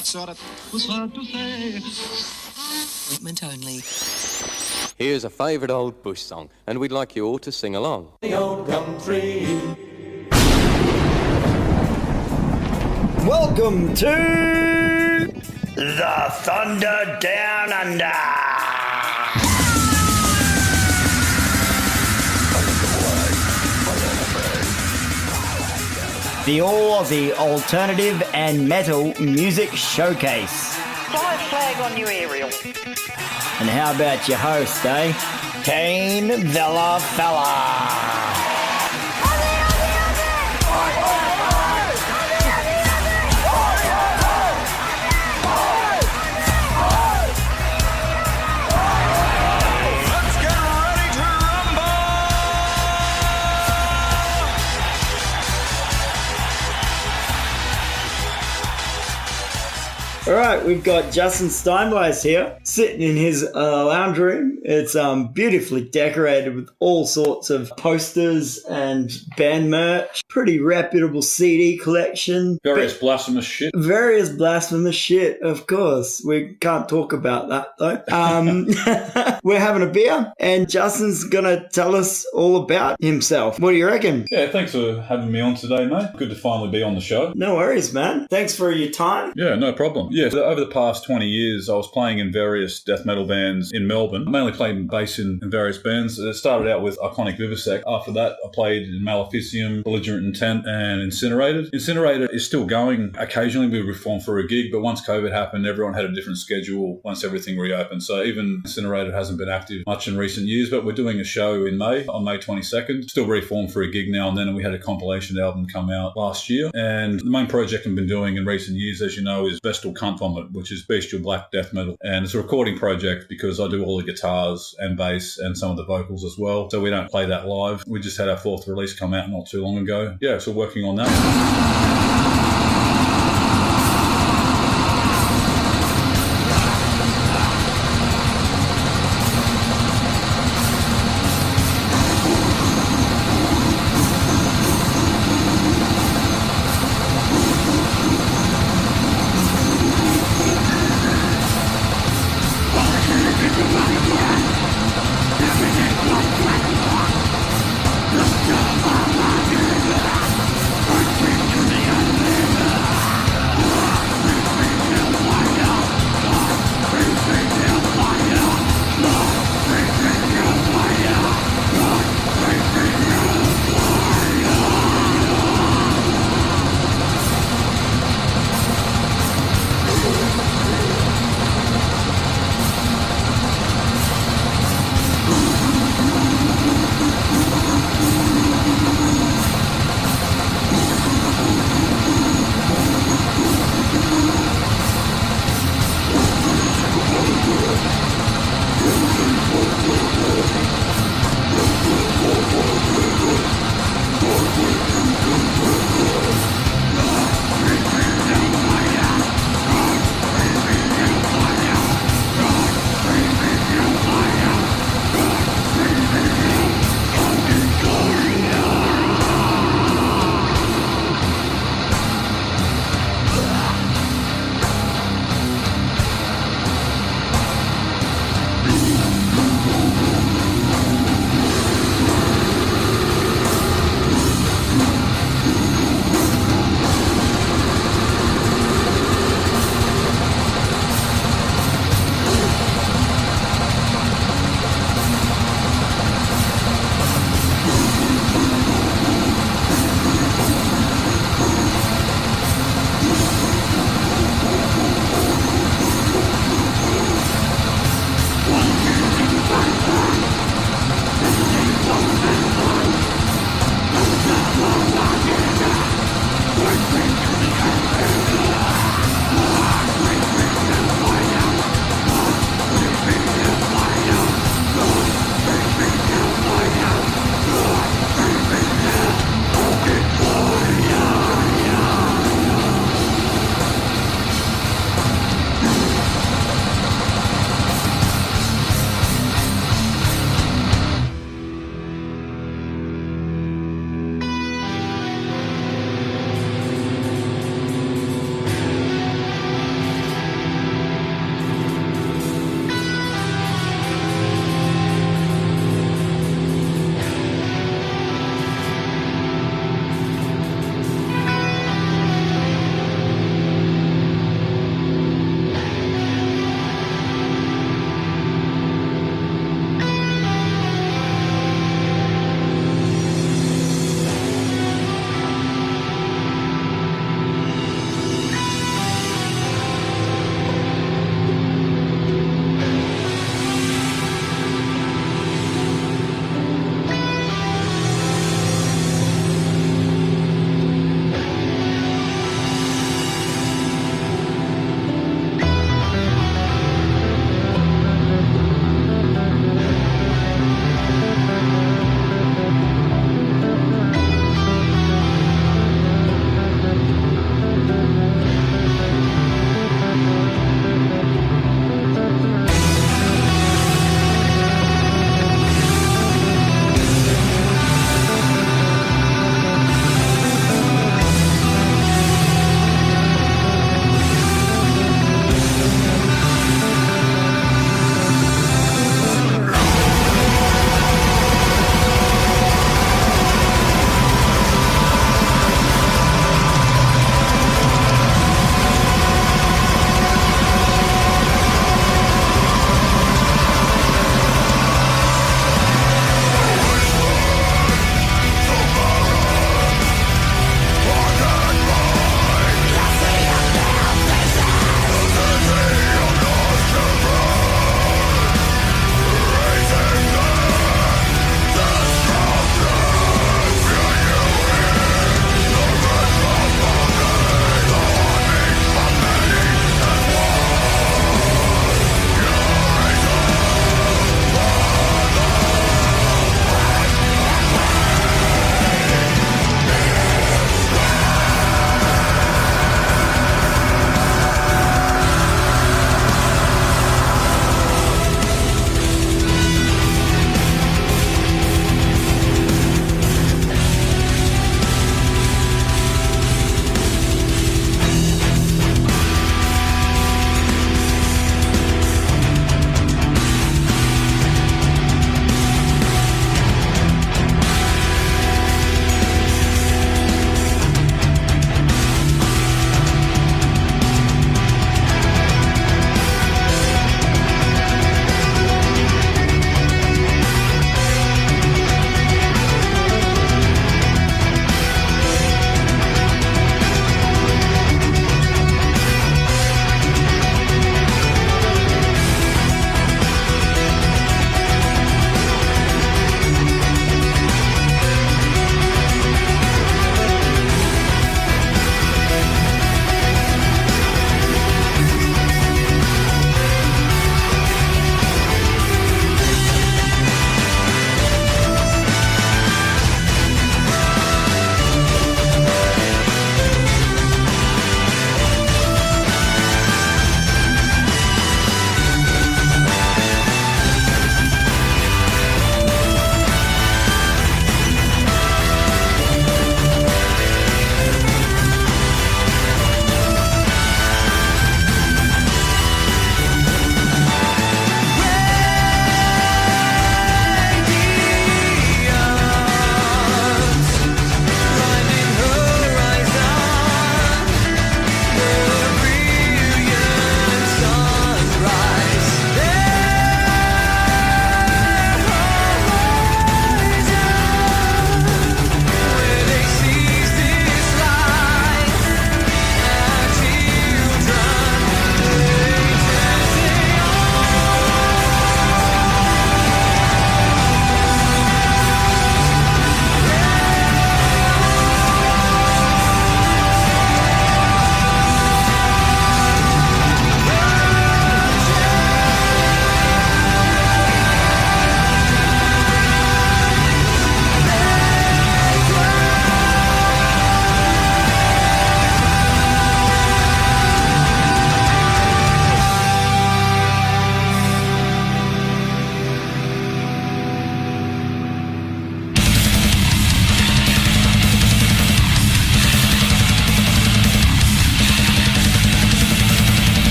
That sort of was hard to say. Equipment only. Here's a favourite old bush song, and we'd like you all to sing along. The old gum tree. Welcome to the Thunder Down Under. The all-Aussie alternative and metal music showcase. Fly a flag on your aerial. And how about your host, eh? Kane Villa Fella. All right, we've got Justin Steinweiss here, sitting in his lounge room. It's beautifully decorated with all sorts of posters and band merch. Pretty reputable CD collection. Various blasphemous shit. Various blasphemous shit, of course. We can't talk about that, though. We're having a beer, and Justin's going to tell us all about himself. What do you reckon? Yeah, thanks for having me on today, mate. Good to finally be on the show. No worries, man. Thanks for your time. Yeah, no problem. Yeah, over the past 20 years, I was playing in various death metal bands in Melbourne. I mainly played bass in various bands. It started out with Iconic Vivisect. After that, I played in Maleficium, Belligerent Intent, and Incinerated. Incinerated is still going. Occasionally, we reform for a gig, but once COVID happened, everyone had a different schedule once everything reopened. So even Incinerated hasn't been active much in recent years, but we're doing a show in May, on May 22nd. Still reformed for a gig now and then, and we had a compilation album come out last year. And the main project I've been doing in recent years, as you know, is Vestal Cuntvomit, which is bestial black death metal. And it's a recording project because I do all the guitars and bass and some of the vocals as well. So we don't play that live. We just had our fourth release come out not too long ago. Yeah, so working on that.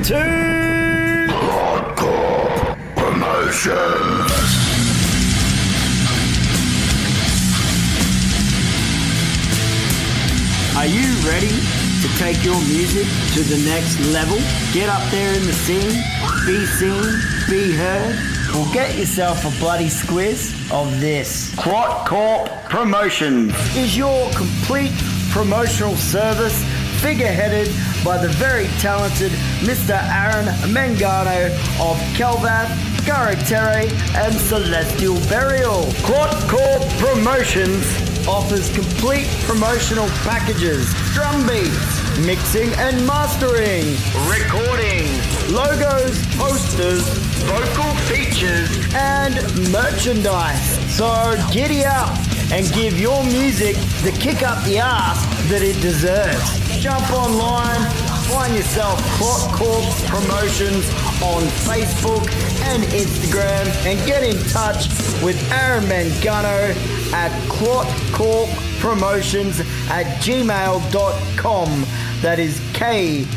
to Promotions. Are you ready to take your music to the next level? Get up there in the scene, be seen, be heard. Well, get yourself a bloody squiz of this. Clot Corp Promotions is your complete promotional service, figureheaded by the very talented Mr. Aaron Mangano of Kelvath, Garatere and Celestial Burial. Clot Corp Promotions offers complete promotional packages, drum beats, mixing and mastering, recording, logos, posters, vocal features, and merchandise. So giddy up and give your music the kick up the ass that it deserves. Jump online, find yourself Clot Corp Promotions on Facebook and Instagram, and get in touch with Aaron Mangano at clotcorppromotions@gmail.com. That is KLOTKORP.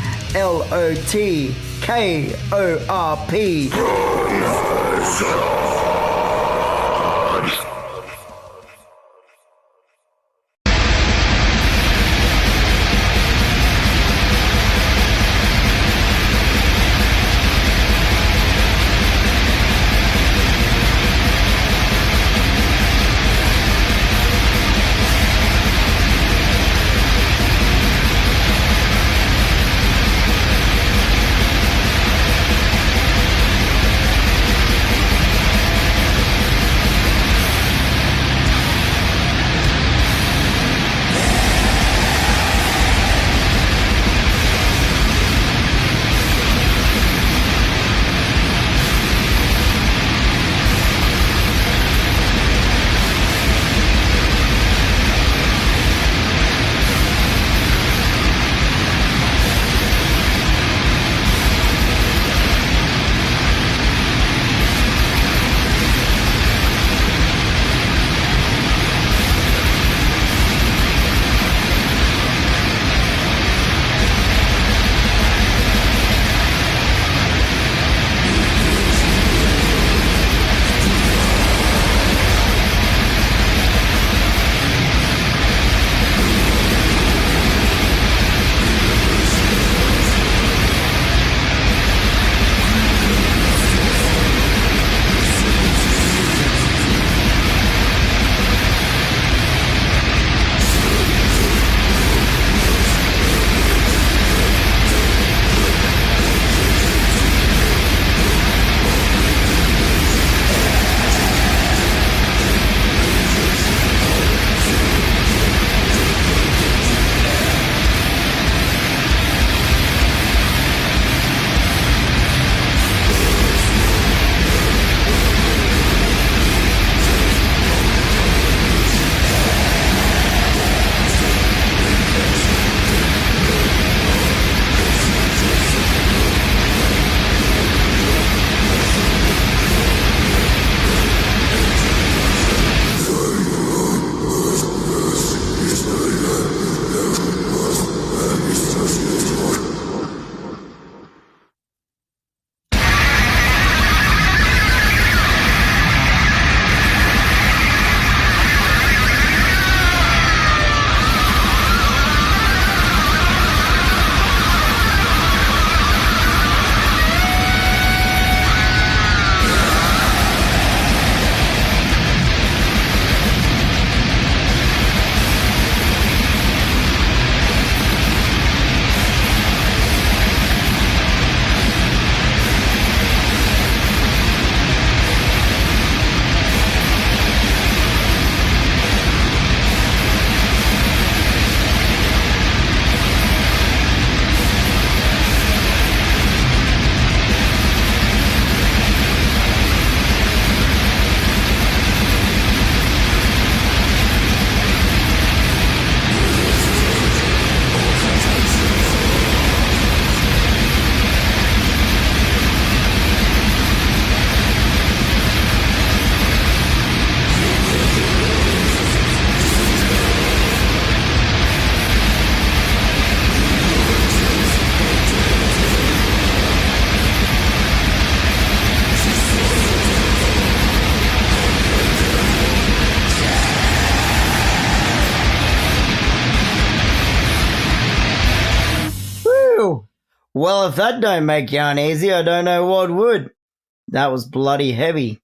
Well, if that don't make you uneasy, I don't know what would. That was bloody heavy.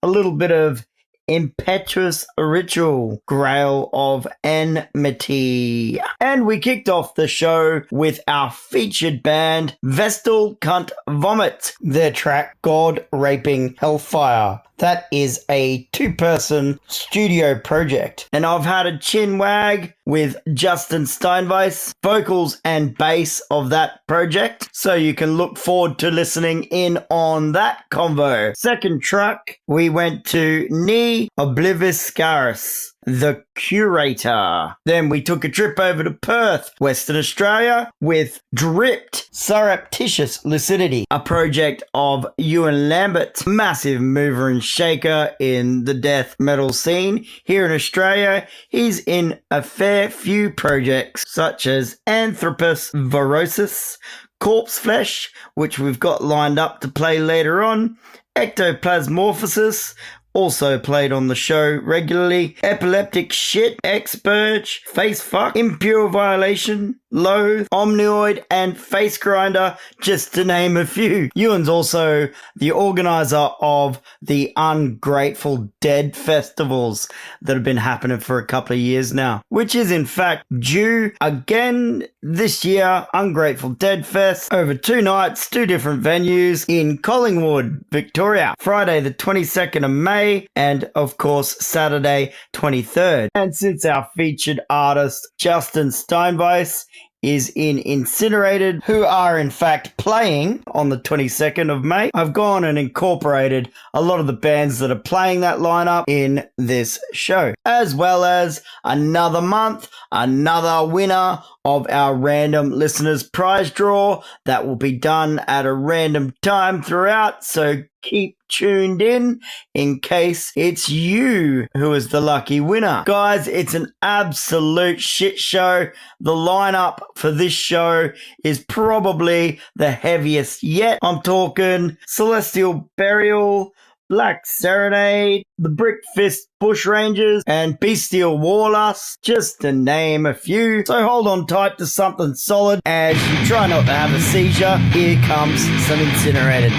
A little bit of Impetuous Ritual, Grail of Enmity. And we kicked off the show with our featured band, Vestal Cuntvomit, their track God Raping Hellfire. That is a 2-person studio project. And I've had a chin wag with Justin Steinweiss, vocals and bass of that project. So you can look forward to listening in on that convo. Second track, we went to Ni Obliviscaris, The Curator. Then we took a trip over to Perth, Western Australia, with Dripped Surreptitious Lucidity, a project of Ewan Lambert, massive mover and shaker in the death metal scene here in Australia. He's in a fair few projects such as Anthropus Virosis, Corpse Flesh, which we've got lined up to play later on, Ectoplasmorphosis, also played on the show regularly, Epileptic Shit, Expurge, Facefuck, Impure Violation, Loathe, Omnioid, and Face Grinder, just to name a few. Ewan's also the organizer of the Ungrateful Dead festivals that have been happening for a couple of years now, which is in fact due again this year. Ungrateful Dead Fest over 2 nights, 2 different venues in Collingwood, Victoria, Friday the 22nd of May and of course Saturday 23rd. And since our featured artist Justin Steinweiss is in Incinerated, who are in fact playing on the 22nd of May, I've gone and incorporated a lot of the bands that are playing that lineup in this show, as well as another month, another winner of our random listeners prize draw that will be done at a random time throughout, so keep tuned in case it's you who is the lucky winner. Guys, it's an absolute shit show. The lineup for this show is probably the heaviest yet. I'm talking Celestial Burial, Black Serenade, the Brick Fist Bushrangers, and Bestial Warlust, just to name a few. So hold on tight to something solid as you try not to have a seizure. Here comes some Incinerated.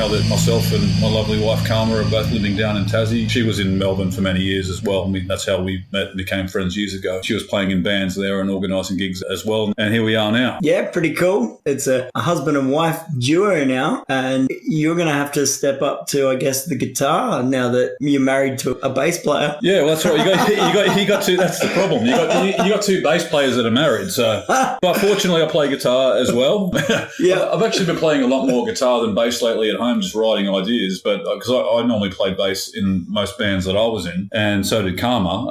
now that myself and my lovely wife Karma are both living down in Tassie. She was in Melbourne for many years as well. I mean, that's how we met and became friends years ago. She was playing in bands there and organising gigs as well. And here we are now. Yeah, pretty cool. It's a husband and wife duo now, and you're going to have to step up to, I guess, the guitar now that you're married to a bass player. Yeah, well, that's right. You got two. That's the problem. You got two bass players that are married. So, but fortunately, I play guitar as well. Yeah, I've actually been playing a lot more guitar than bass lately at home, just writing ideas. But because I normally played bass in most bands that I was in, and so did Karma,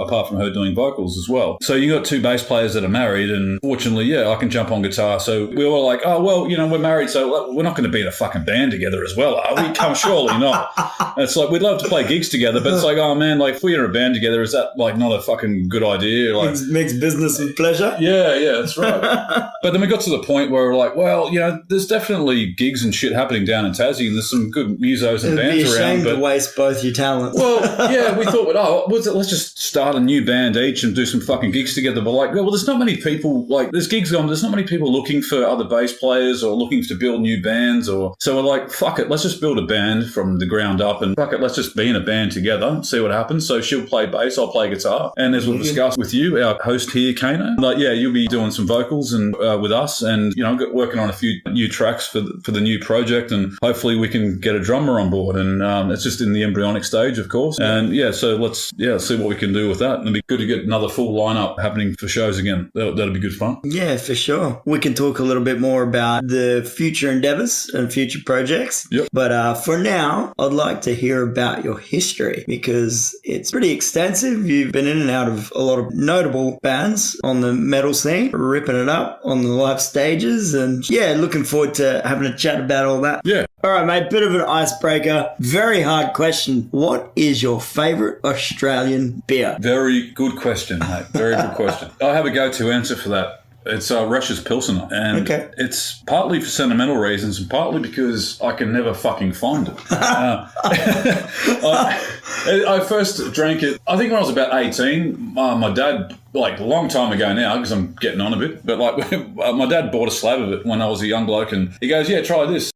apart from her doing vocals as well. So you got two bass players that are married, and fortunately, I can jump on guitar. So we were like, oh well, we're married, so we're not going to be in a fucking band together as well, are we? Surely not. And it's like we'd love to play gigs together, but it's like, oh man, like if we're in a band together, is that like not a fucking good idea? Like makes business with pleasure. Yeah, that's right. But then we got to the point where we're like, well, there's definitely gigs and shit happening down in Tassie, and there's some good musos and bands around. It'd be a shame to waste both your talents. Well, yeah, we thought, let's just start a new band each and do some fucking gigs together. But like, well, there's not many people, like, there's gigs on, there's not many people looking for other bass players or looking to build new bands. So we're like, fuck it, let's just build a band from the ground up, and fuck it, let's just be in a band together, see what happens. So she'll play bass, I'll play guitar. And as we'll discuss with you, our host here, Kano, like, you'll be doing some vocals and with us, and, working on a few new tracks for the new project, and hopefully we can get a drummer on board. And it's just in the embryonic stage, of course. And so let's see what we can do with that. And it'd be good to get another full lineup happening for shows again. That'd be good fun. Yeah, for sure. We can talk a little bit more about the future endeavors and future projects. Yep. But for now, I'd like to hear about your history, because it's pretty extensive. You've been in and out of a lot of notable bands on the metal scene, ripping it up on the live stages, and looking forward to having a chat about all that. Yeah. All right, mate, bit of an icebreaker. Very hard question. What is your favourite Australian beer? Very good question, mate. Very good question. I have a go-to answer for that. It's Russia's Pilsner, and it's partly for sentimental reasons and partly because I can never fucking find it. I first drank it, I think when I was about 18. My dad, like a long time ago now, because I'm getting on a bit, but like my dad bought a slab of it when I was a young bloke, and he goes, yeah, try this.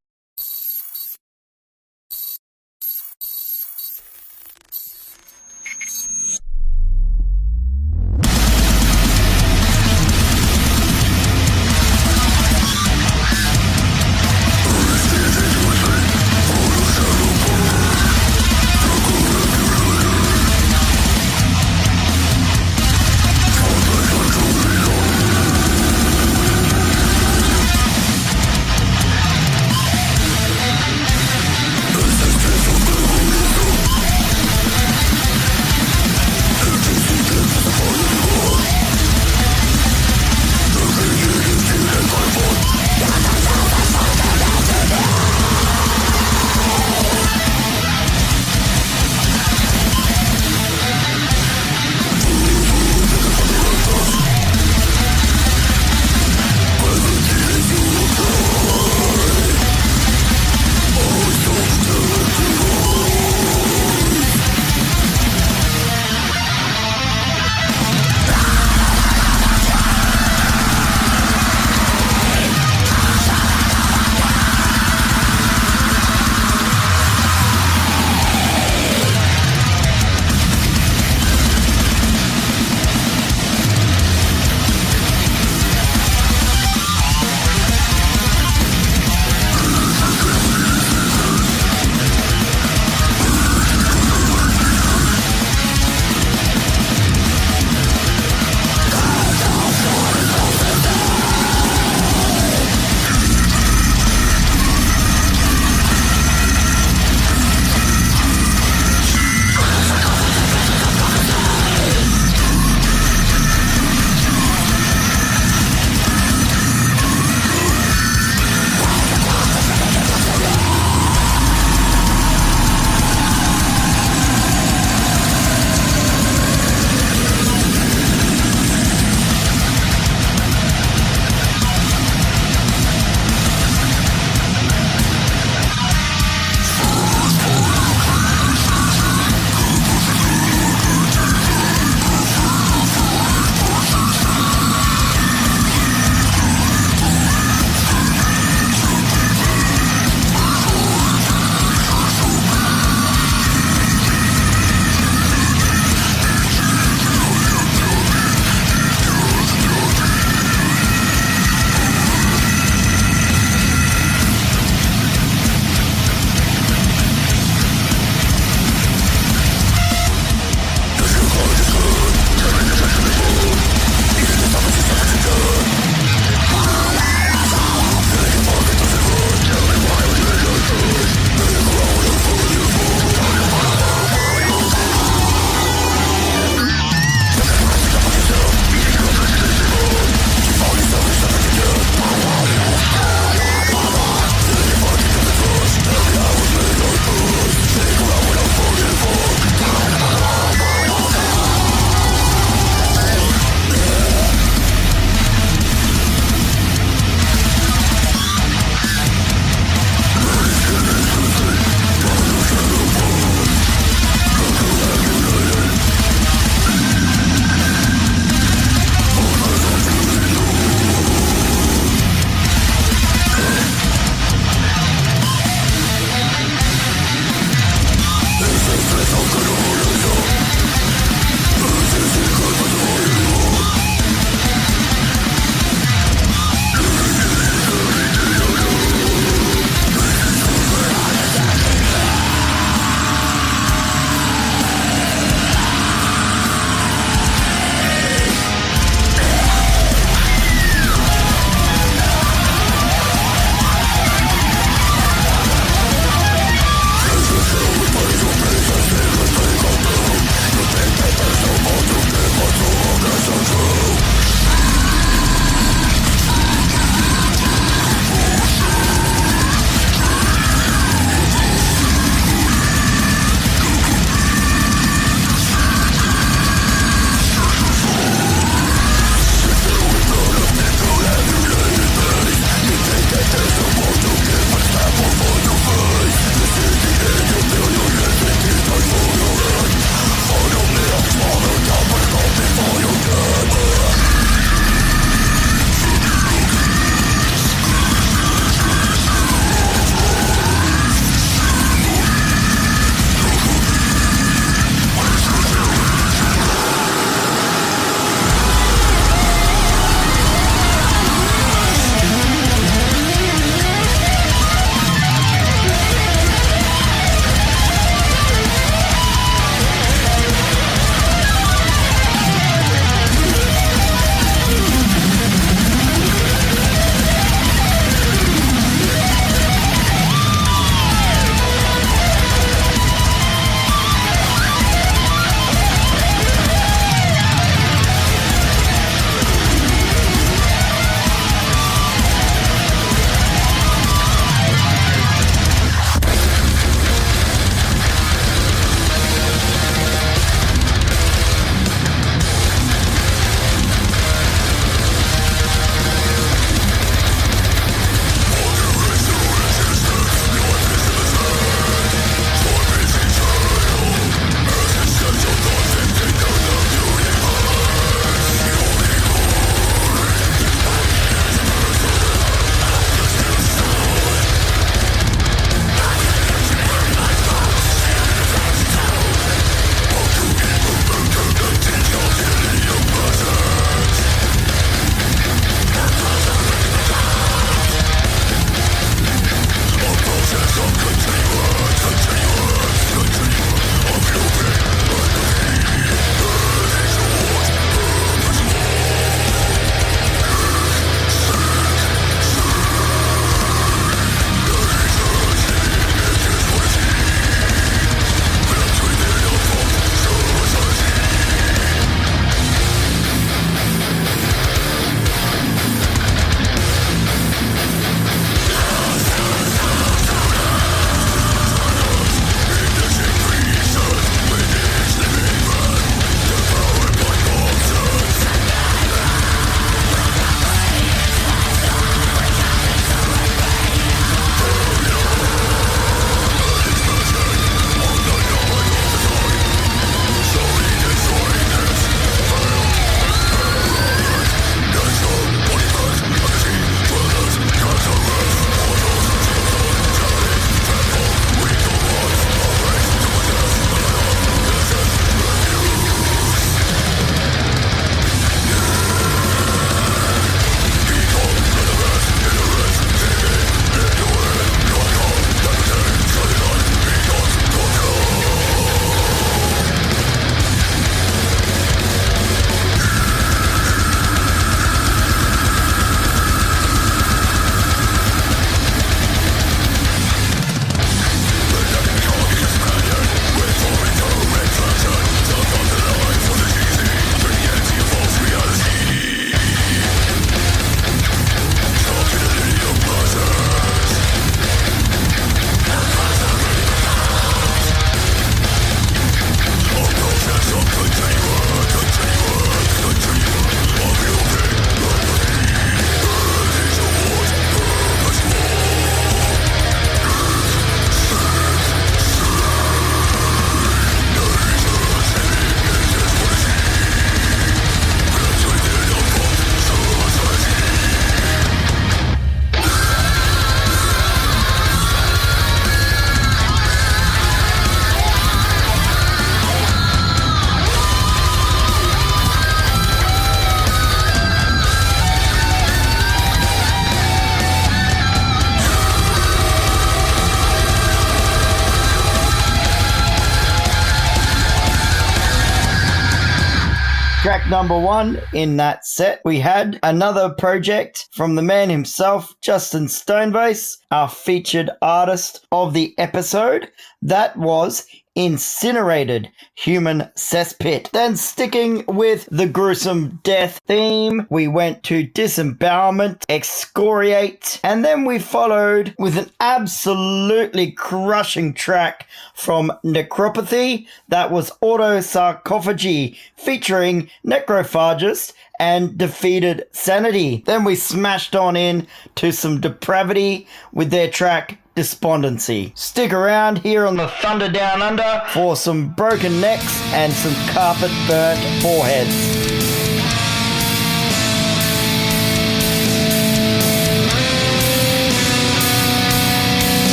Track number 1 in that set, we had another project from the man himself, Justin Stonebase, our featured artist of the episode. That was Incinerated Human Cesspit. Then sticking with the gruesome death theme, we went to Disembowelment, Excoriate, and then we followed with an absolutely crushing track from Necropathy. That was Autosarcophagy featuring Necrophagist and Defeated Sanity. Then we smashed on in to some Depravity with their track Despondency. Stick around here on the Thunder Down Under for some broken necks and some carpet burnt foreheads.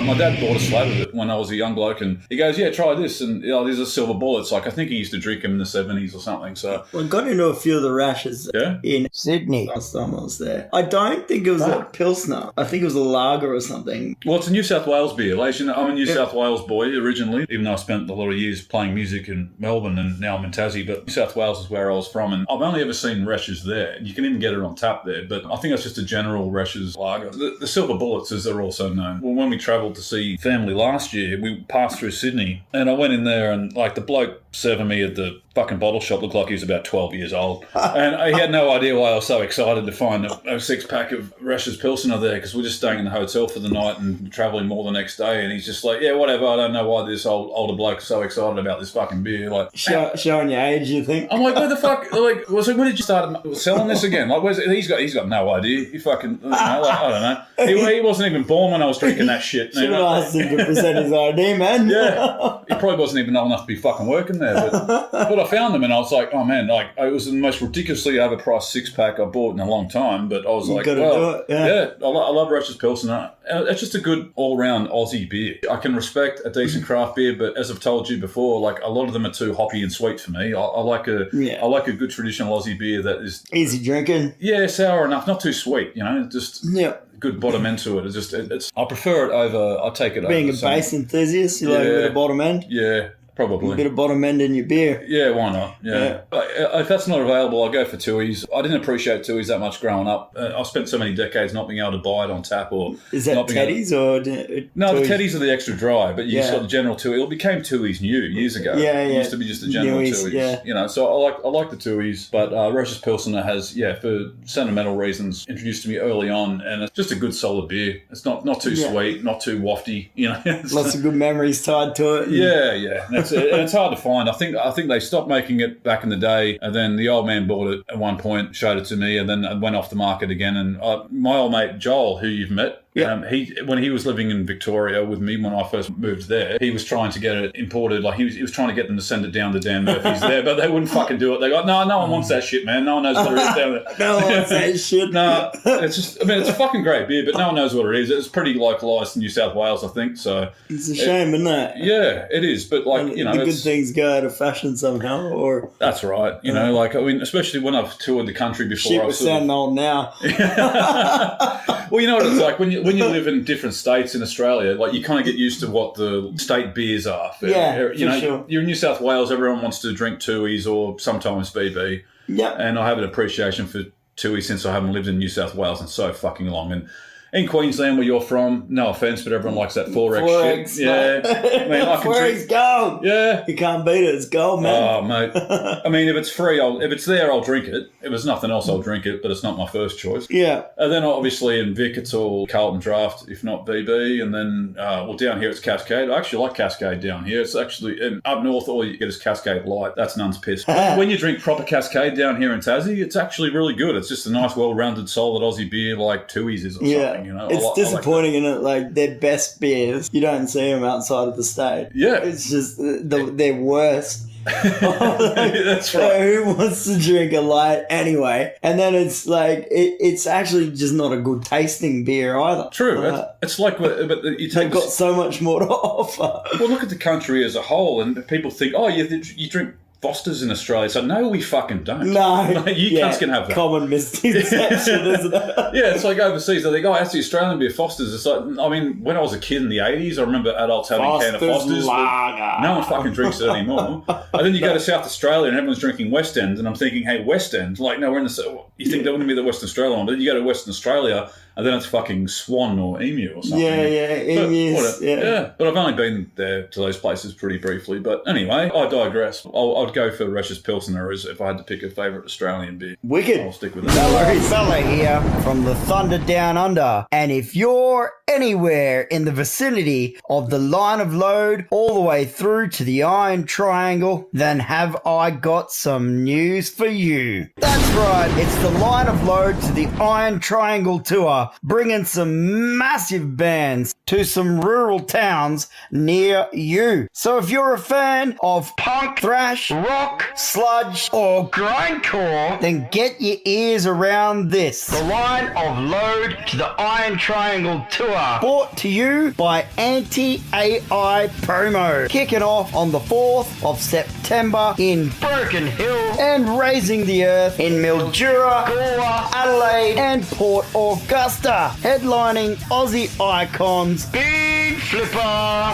My dad bought a slab of it when I was a young bloke, and he goes, "Yeah, try this." And these are silver bullets. Like I think he used to drink them in the 70s or something. So I got into a few of the rashes Yeah? in Sydney last time I was there. I don't think it was a Pilsner. I think it was a lager or something. well, it's a New South Wales beer. Like, you know, I'm a New South Wales boy originally, even though I spent a lot of years playing music in Melbourne and now I'm in Tassie. But New South Wales is where I was from, and I've only ever seen Reshes there. You can even get it on tap there, but I think that's just a general Reshes lager. The silver bullets, as they're also known. Well, when we travelled to see family last year, we passed through Sydney, and I went in there, and like the bloke serving me at the fucking bottle shop looked like he was about 12 years old. And he had no idea why I was so excited to find a six-pack of Reshes Pilsner there, because we're just staying in the hotel for the night and travelling more the next day. And he's just like, yeah, whatever, I don't know why this older bloke is so excited about this fucking beer. Like, Showing your age, you think? I'm like, where the fuck? Like, so when did you start selling this again? Like, where's it? He's got no idea. He fucking, I don't know. He wasn't even born when I was drinking that shit. Should have asked him to present his ID, man. Yeah, he probably wasn't even old enough to be fucking working there. But I found them, and I was like, oh man, like it was the most ridiculously overpriced six-pack I bought in a long time. But I was like, gotta well, do it, yeah. I love Reshes Pilsner. It's just a good all-round Aussie beer. I can respect a decent craft beer, but as I've told you before, like a lot of them are too hoppy and sweet for me. I like a good traditional Aussie beer that is Easy drinking. yeah, sour enough, not too sweet. You know, just Yeah. good bottom end to it. It's I prefer it over. I take it Being over a some- bass enthusiast, you like a bit of bottom end? Yeah, probably. A bit of bottom end in your beer. Yeah, why not? Yeah. If that's not available, I'll go for Tui's. I didn't appreciate Tui's that much growing up. I spent so many decades not being able to buy it on tap or... Is that not being able- Teddy's or... No, the Tooheys? Teddies are the extra dry, but you Yeah. got the general Tui. It became Tui's new years ago. Yeah, It yeah. used to be just the general Newies, Tui's. yeah. You know, so I like the Tui's, but Reshes Pilsner has, for sentimental reasons, introduced to me early on, and it's just a good solid beer. It's not too Yeah. sweet, not too wafty, you know. Lots of good memories tied to it. Yeah. And it's hard to find. I think they stopped making it back in the day, and then the old man bought it at one point, showed it to me, and then it went off the market again. And my old mate Joel, who you've met, Yeah. When he was living in Victoria with me when I first moved there, he was trying to get it imported. Like he was trying to get them to send it down to Dan Murphy's there, but they wouldn't fucking do it. They go, no one wants that shit, man. No one knows what it is down there. No one wants that shit. No, it's just, I mean, it's a fucking great beer, but no one knows what it is. It's pretty localised in New South Wales, I think. So It's a shame, isn't it? yeah, it is. But like, And you know, the good it's, things go out of fashion somehow, or that's right. You know, like, I mean, especially when I've toured the country before. shit, I've we're sort of- sounding old now. Well, you know what it's like when you live in different states in Australia. Like you kind of get used to what the state beers are. Yeah, you know, for sure. You're in New South Wales. Everyone wants to drink Tui's or sometimes BB, Yeah. and I have an appreciation for Tui since I haven't lived in New South Wales in so fucking long. And in Queensland, where you're from, no offense, but everyone likes that 4X, 4X, shit. Yeah, I mean, I can 4X drink. gold. Yeah. You can't beat it. It's gold, man. Oh, mate. I mean, if it's free, if it's there, I'll drink it. If there's nothing else, I'll drink it, but it's not my first choice. Yeah. And then obviously in Vic, it's all Carlton Draft, if not BB. And then, down here it's Cascade. I actually like Cascade down here. It's actually, and up north, all you get is Cascade Light. That's nun's piss. When you drink proper Cascade down here in Tassie, it's actually really good. It's just a nice, well-rounded, solid Aussie beer like Tui's is or something, you know. It's I like disappointing in it. Like their best beers, you don't see them outside of the state. Yeah. It's just their worst That's right. Who wants to drink a light anyway? And then it's like it's actually just not a good tasting beer either. True. It's like, but you take They've got so much more to offer. Well, look at the country as a whole, and people think, oh, you drink Foster's in Australia. So no, we fucking don't. No, you cunts can have that. Common misconception, isn't it? Yeah, it's like overseas. They think, oh, that's the Australian beer, Foster's. It's like, I mean, when I was a kid in the 80s, I remember adults having a can of Foster's. Lager. No one fucking drinks it anymore. And then you go to South Australia and everyone's drinking West End, and I'm thinking, hey, West End? Like, no, we're in the... You think that wouldn't be the Western Australia one, but then you go to Western Australia and then it's fucking Swan or Emu or something. Emus. Yeah, but I've only been there to those places pretty briefly. But anyway, I digress. I'd go for Russia's Pilsner if I had to pick a favourite Australian beer. Wicked. I'll stick with that. Hello, fella here from the Thunder Down Under. And if you're anywhere in the vicinity of the line of load all the way through to the Iron Triangle, then have I got some news for you. That's right, it's the line of load to the Iron Triangle tour, bringing some massive bands to some rural towns near you. So if you're a fan of punk, thrash, rock, sludge, or grindcore, then get your ears around this. The line of load to the Iron Triangle tour, brought to you by Anti-AI Promo, kicking off on the 4th of September in Broken Hill and Raising the Earth in Mildura, Galway, Adelaide and Port Augusta, headlining Aussie icons Big Flipper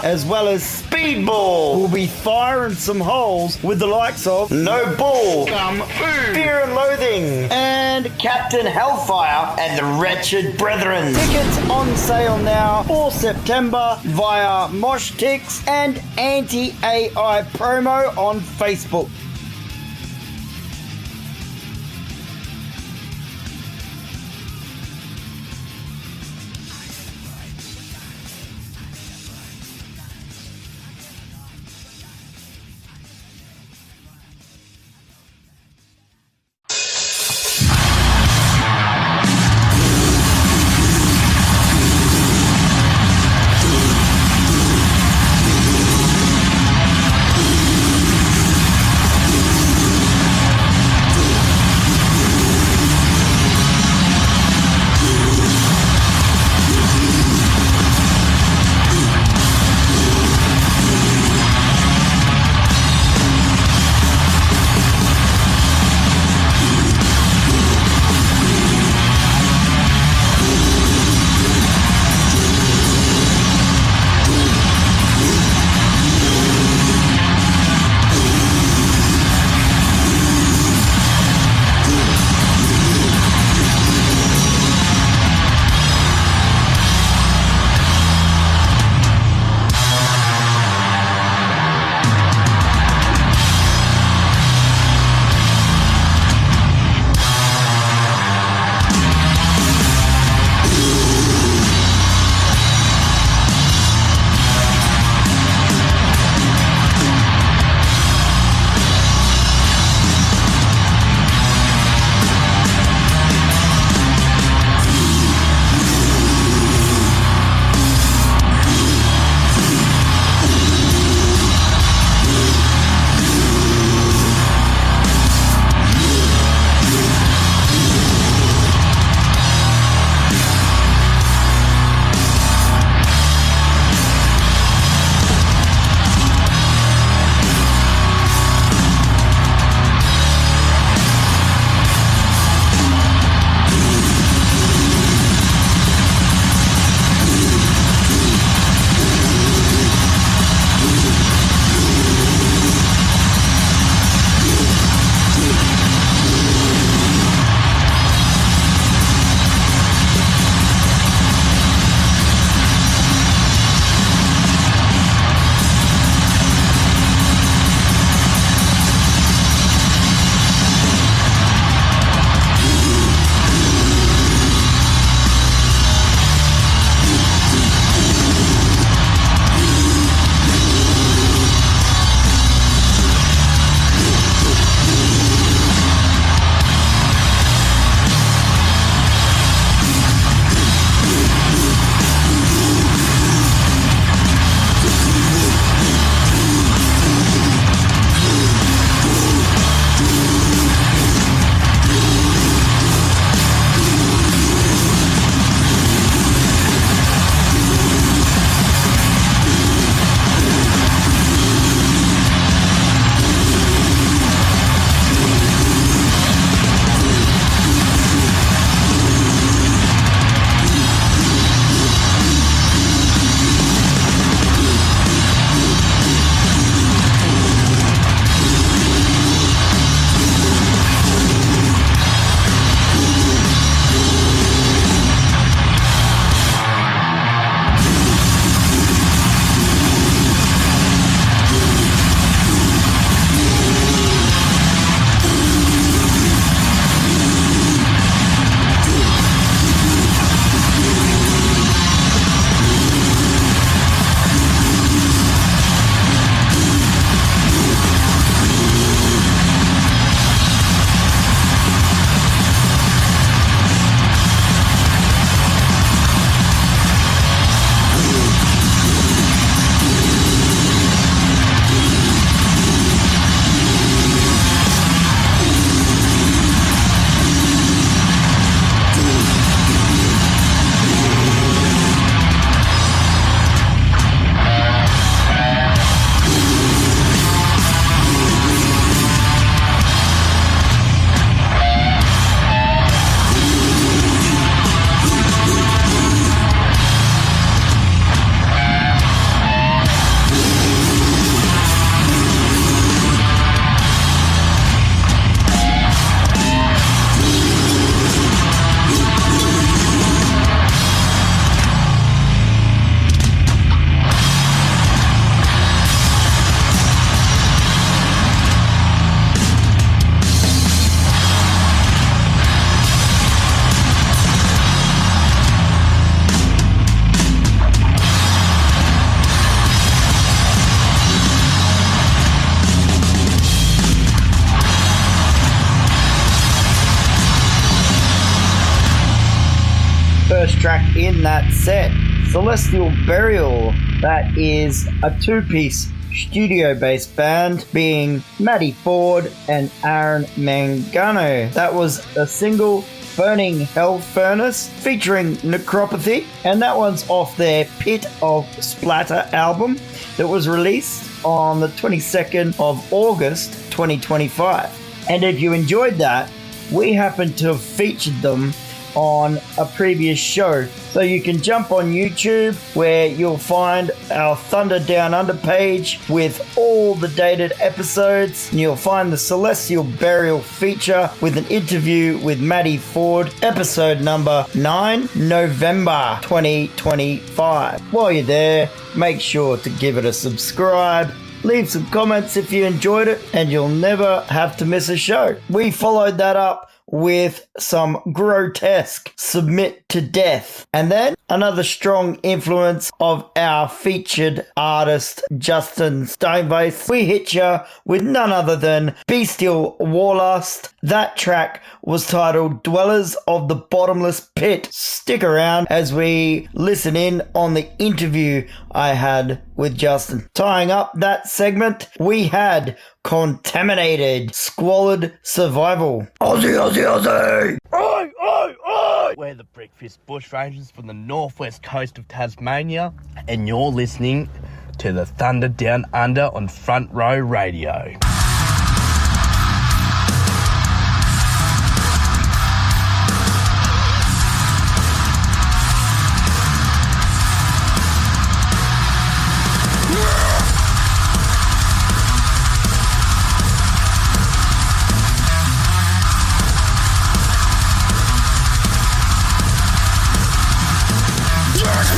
as well as Speedball. We'll be firing some holes with the likes of No Bull, Gum Foo, Fear and Loathing and Captain Hellfire and the Wretched Brethren. Tickets on sale now for September via Moshtix and Anti-AI Promo on Facebook. first track in that set, Celestial Burial. That is a two-piece studio-based band being Matty Ford and Aaron Mangano. That was a single, Burning Hell Furnace, featuring Necropathy, and that one's off their Pit of Splatter album that was released on the 22nd of August 2025. And if you enjoyed that, we happen to have featured them on a previous show. So you can jump on YouTube where you'll find our Thunder Down Under page with all the dated episodes. And you'll find the Celestial Burial feature with an interview with Matty Ford, episode number 9, November 2025. While you're there, make sure to give it a subscribe. Leave some comments if you enjoyed it, and you'll never have to miss a show. We followed that up with some grotesque Submit to Death, and then another strong influence of our featured artist Justin Steinweiss. We hit ya with none other than Bestial Warlust. That track was titled Dwellers of the Bottomless Pit. Stick around as we listen in on the interview I had with Justin. Tying up that segment, we had Contaminated, Squalid Survival. Aussie, Aussie, Aussie! Oi, oi, oi! We're the Breakfast Bushrangers from the northwest coast of Tasmania, and you're listening to the Thunder Down Under on Front Row Radio. Let's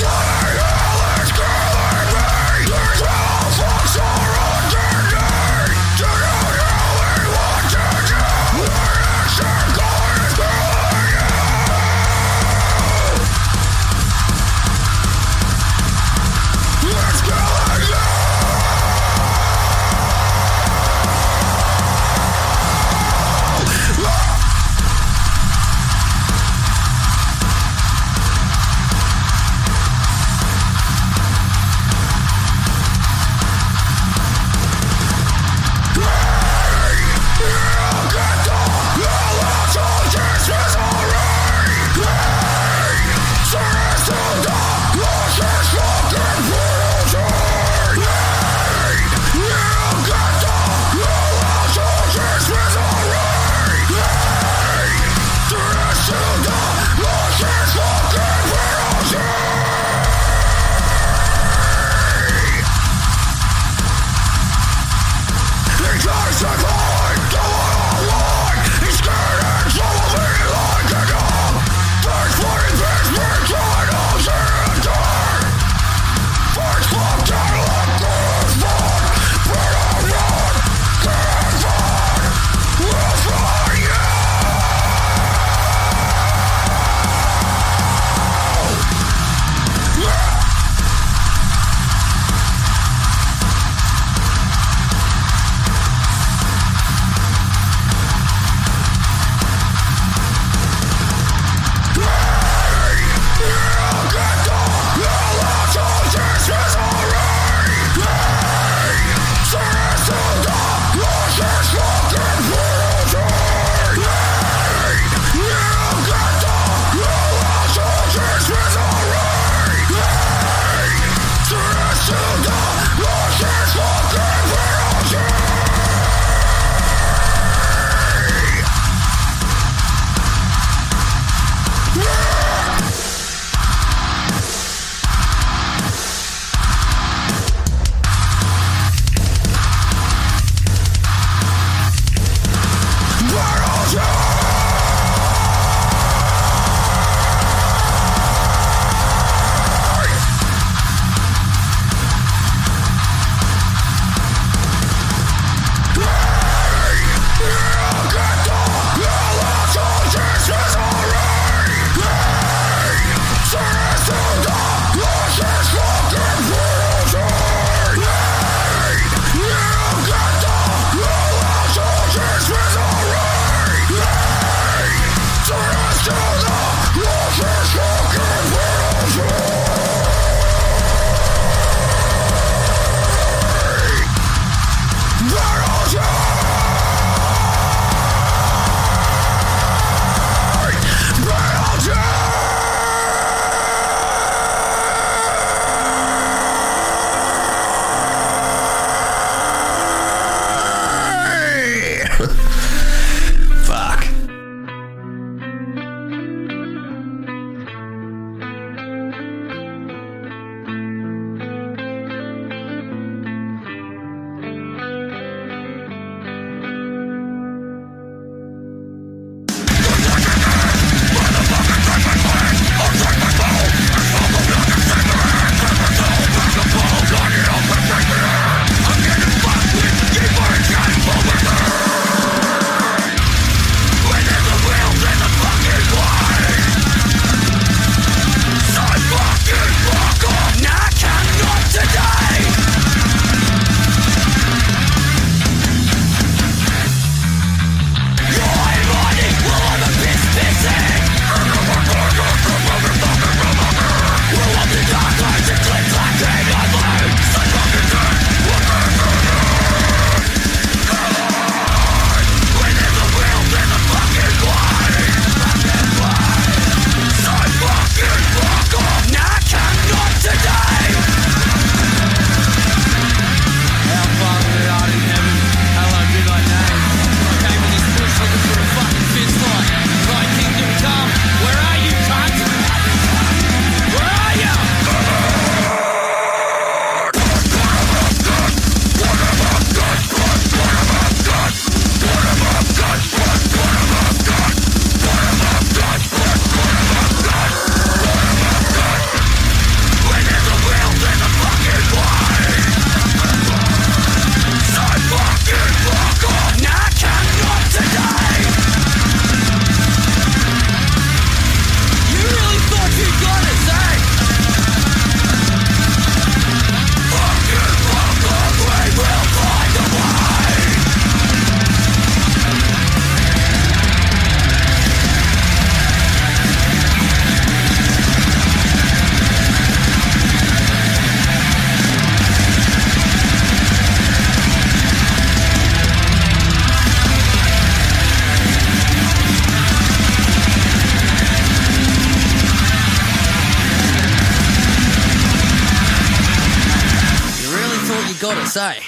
gotta say,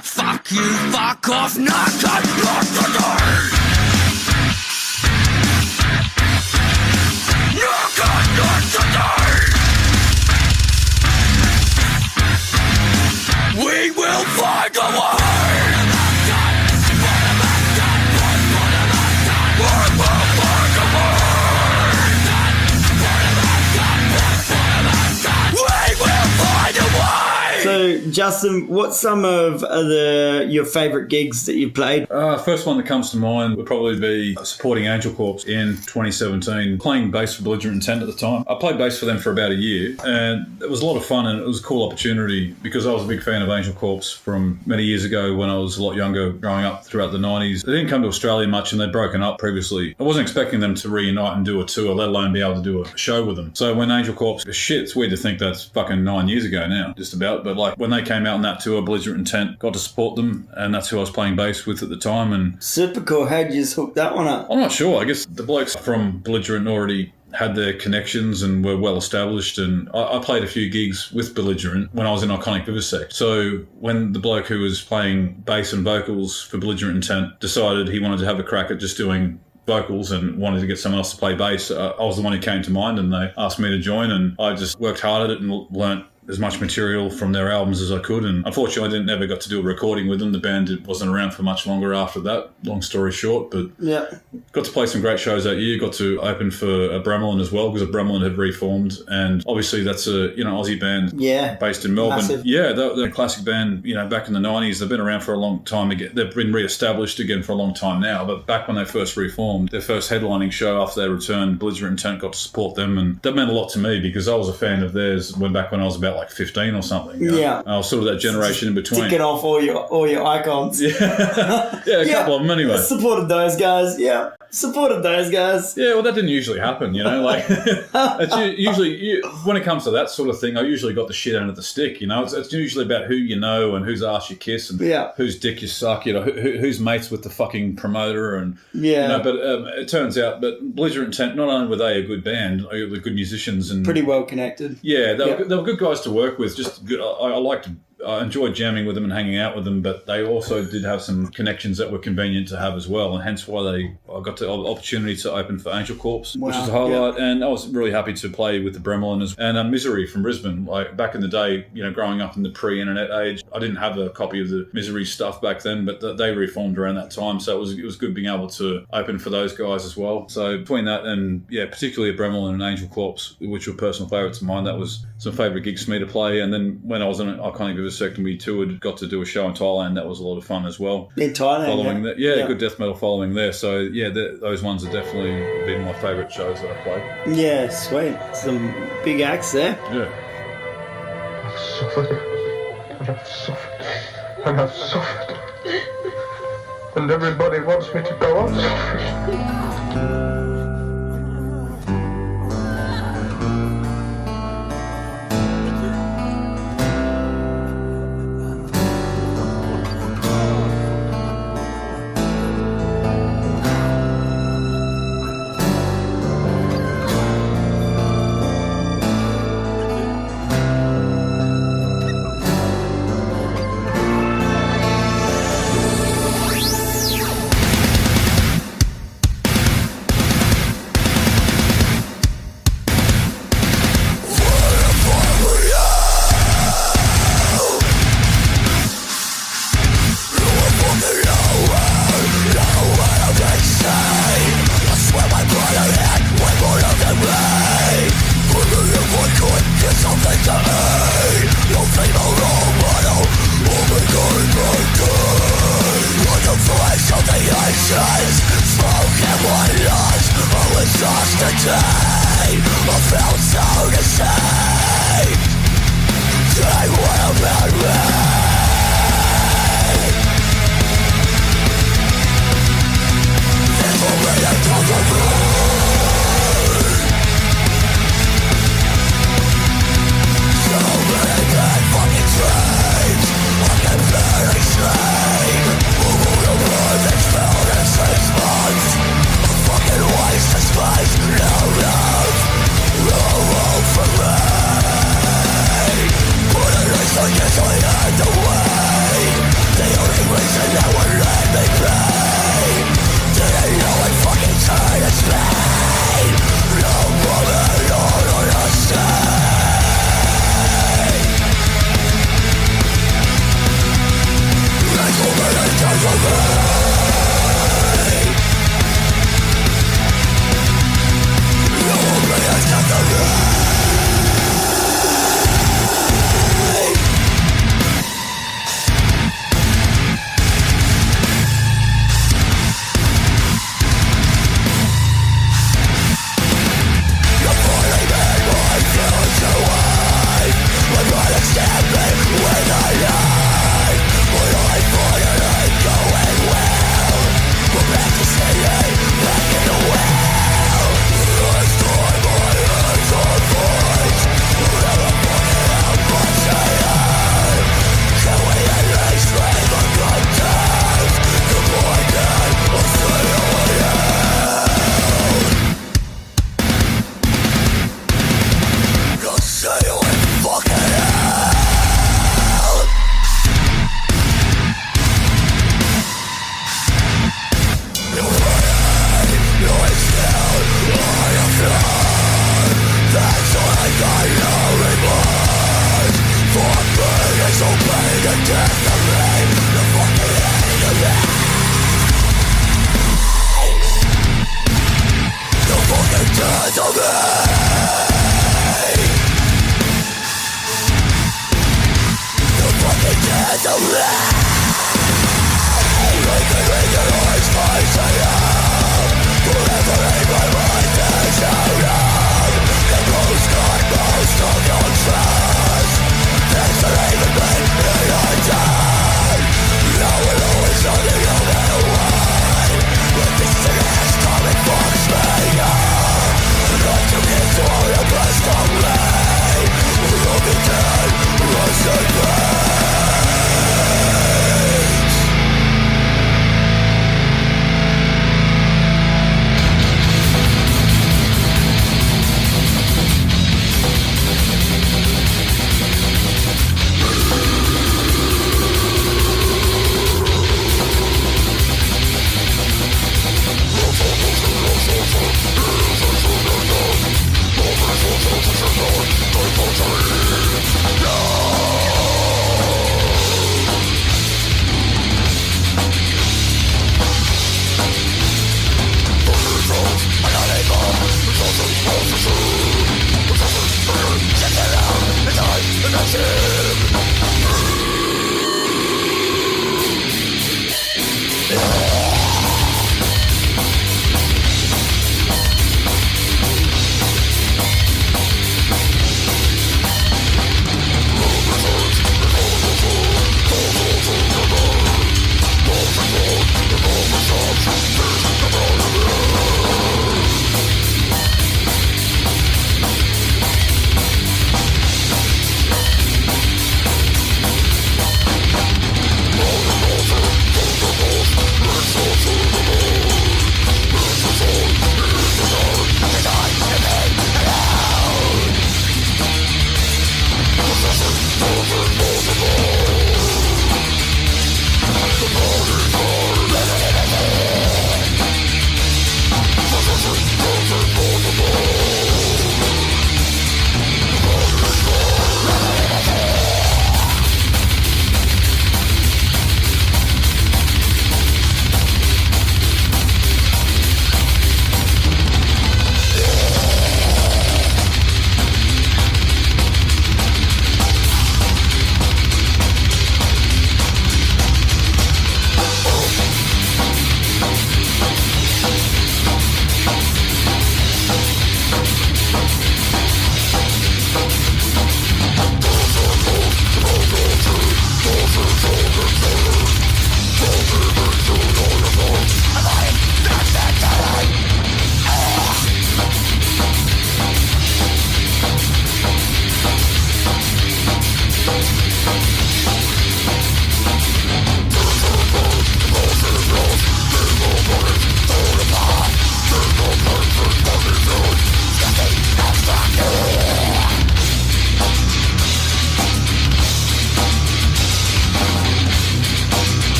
fuck you, fuck off, knock on the door. Knock on the door. We will find a way. So, Justin, what's some of your favourite gigs that you've played? First one that comes to mind would probably be supporting Angel Corps in 2017, playing bass for Belligerent Intent at the time. I played bass for them for about a year, and it was a lot of fun, and it was a cool opportunity because I was a big fan of Angel Corps from many years ago when I was a lot younger, growing up throughout the 90s. They didn't come to Australia much, and they'd broken up previously. I wasn't expecting them to reunite and do a tour, let alone be able to do a show with them. So when Angel Corps, shit, it's weird to think that's fucking 9 years ago now, just about, but like when they came out on that tour, Belligerent Intent, got to support them, and that's who I was playing bass with at the time. And super cool. How'd you just hook that one up? I'm not sure. I guess the blokes from Belligerent already had their connections and were well established, and I played a few gigs with Belligerent when I was in Iconic Vivisect. So when the bloke who was playing bass and vocals for Belligerent Intent decided he wanted to have a crack at just doing vocals and wanted to get someone else to play bass, I was the one who came to mind, and they asked me to join, and I just worked hard at it and learnt as much material from their albums as I could. And unfortunately, I didn't ever got to do a recording with them. The band wasn't around for much longer after that, long story short. But yeah, got to play some great shows that year. Got to open for Bremelin as well, because Bremelin had reformed. And obviously that's a, Aussie band based in Melbourne. Massive. Yeah, they're a classic band, back in the 90s. They've been around for a long time again. They've been re-established again for a long time now. But back when they first reformed, their first headlining show after their return, Belligerent Intent got to support them. And that meant a lot to me because I was a fan of theirs back when I was about like 15 or something. Yeah. I was sort of that generation in between. Ticking off all your icons. Yeah, a couple of them anyway. Supported those guys. Yeah. Supported those guys. Yeah, well, that didn't usually happen, like it's usually when it comes to that sort of thing, I usually got the shit end of the stick, it's usually about who you know and whose ass you kiss and whose dick you suck, who's mates with the fucking promoter and but it turns out that Belligerent Intent, not only were they a good band, they were good musicians and pretty well connected. Yeah, they were good guys to work with. Just good. I enjoyed jamming with them and hanging out with them, but they also did have some connections that were convenient to have as well, and hence why I got the opportunity to open for Angel Corps, which is a highlight. Yeah. And I was really happy to play with the Bremelin and Misery from Brisbane. Like back in the day, growing up in the pre-internet age, I didn't have a copy of the Misery stuff back then, but they reformed around that time, so it was good being able to open for those guys as well. So between that and particularly Bremelin and Angel Corps, which were personal favourites of mine, that was some favourite gigs for me to play. And then when I was on an Iconic Vivisect and we toured, got to do a show in Thailand. That was a lot of fun as well. In Thailand, following that, good death metal following there. So those ones have definitely been my favourite shows that I played. Yeah, sweet. Some big acts there. Yeah. I've suffered, and I've suffered, and I've suffered, and everybody wants me to go on suffering. Yes, I am the Not to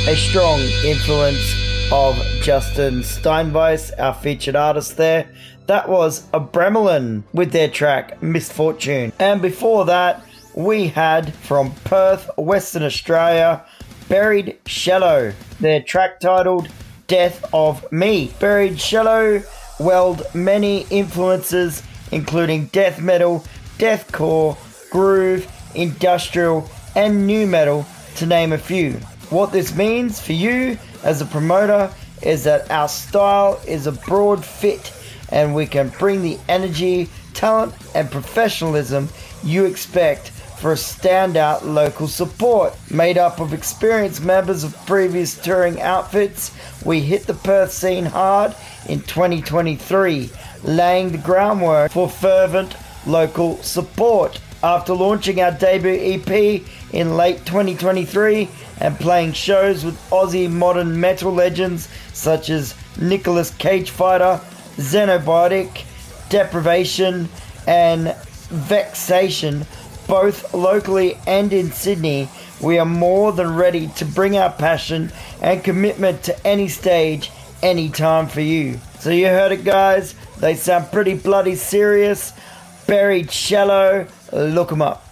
a strong influence of Justin Steinweiss, our featured artist there. That was a Bremelin with their track Misfortune. And before that, we had from Perth, Western Australia, Buried Shallow, their track titled Death of Me. Buried Shallow weld many influences, including death metal, deathcore, groove, industrial, and nu metal, to name a few. What this means for you as a promoter is that our style is a broad fit, and we can bring the energy, talent, and professionalism you expect for a standout local support. Made up of experienced members of previous touring outfits, we hit the Perth scene hard in 2023, laying the groundwork for fervent local support. After launching our debut EP in late 2023 and playing shows with Aussie modern metal legends such as Nicholas Cagefighter, Xenobiotic, Deprivation, and Vexation, both locally and in Sydney, we are more than ready to bring our passion and commitment to any stage, anytime for you. So you heard it, guys. They sound pretty bloody serious. Buried Shallow, look them up.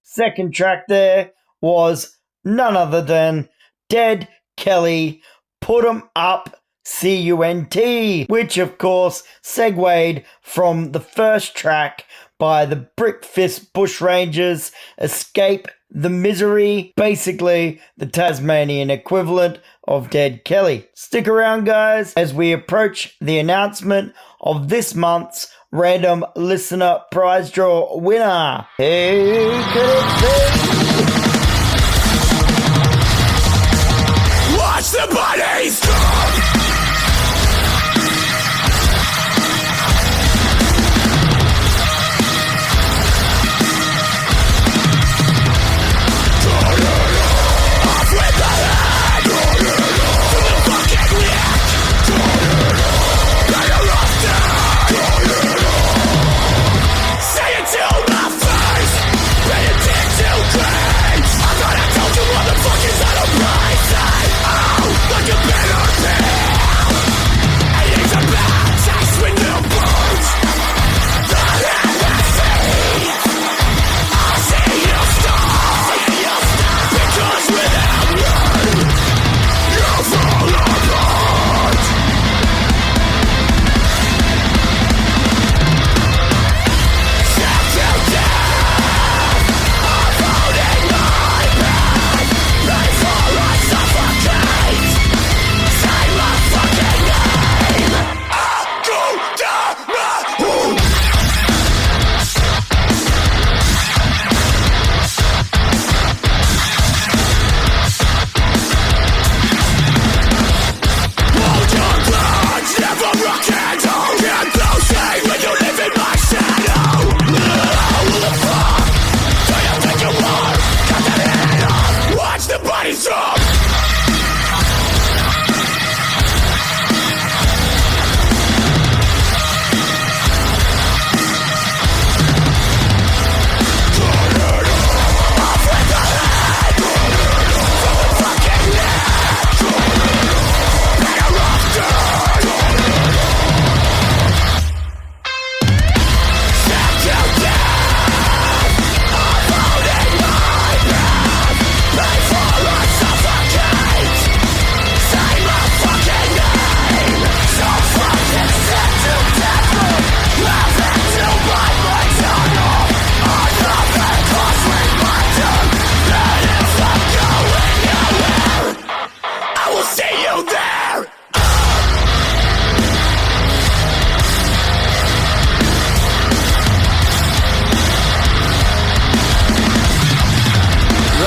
Second track there was none other than Dead Kelly, Put 'em Up, CUNT, which of course segued from the first track by the Brickfist Bushrangers, Escape the Misery, basically the Tasmanian equivalent of Dead Kelly. Stick around, guys, as we approach the announcement of this month's Random Listener Prize Draw winner. Who could it be? Watch the bodies drop.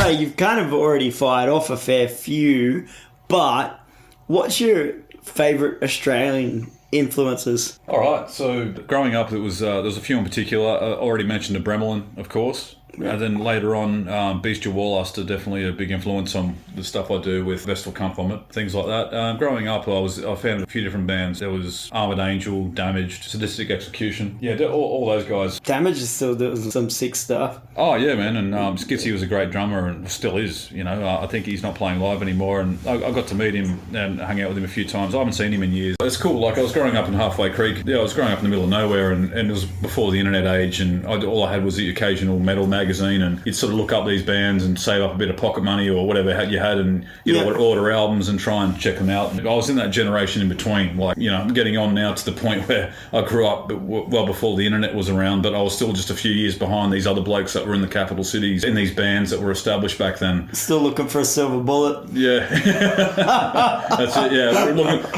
You've kind of already fired off a fair few, but what's your favourite Australian influences? All right, so growing up, there was a few in particular. I already mentioned the Bremelin, of course. And then later on, Bestial Warlust are definitely a big influence on the stuff I do with Vestal, Cuntvomit, things like that. Growing up, I found a few different bands. There was Armored Angel, Damaged, Sadistic Execution. Yeah, all those guys. Damage is still doing some sick stuff. Oh yeah, man, and Skitsy was a great drummer and still is. You know, I think he's not playing live anymore, and I got to meet him and hang out with him a few times. I haven't seen him in years. It's cool. Like I was growing up in Halfway Creek. Yeah, I was growing up in the middle of nowhere, and it was before the internet age, and all I had was the occasional metal magazine, and you'd sort of look up these bands and save up a bit of pocket money or whatever you had, and you'd order albums and try and check them out. And I was in that generation in between. Like, you know, I'm getting on now to the point where I grew up well before the internet was around, but I was still just a few years behind these other blokes that were in the capital cities in these bands that were established back then. Still looking for a silver bullet. Yeah. That's it, yeah. I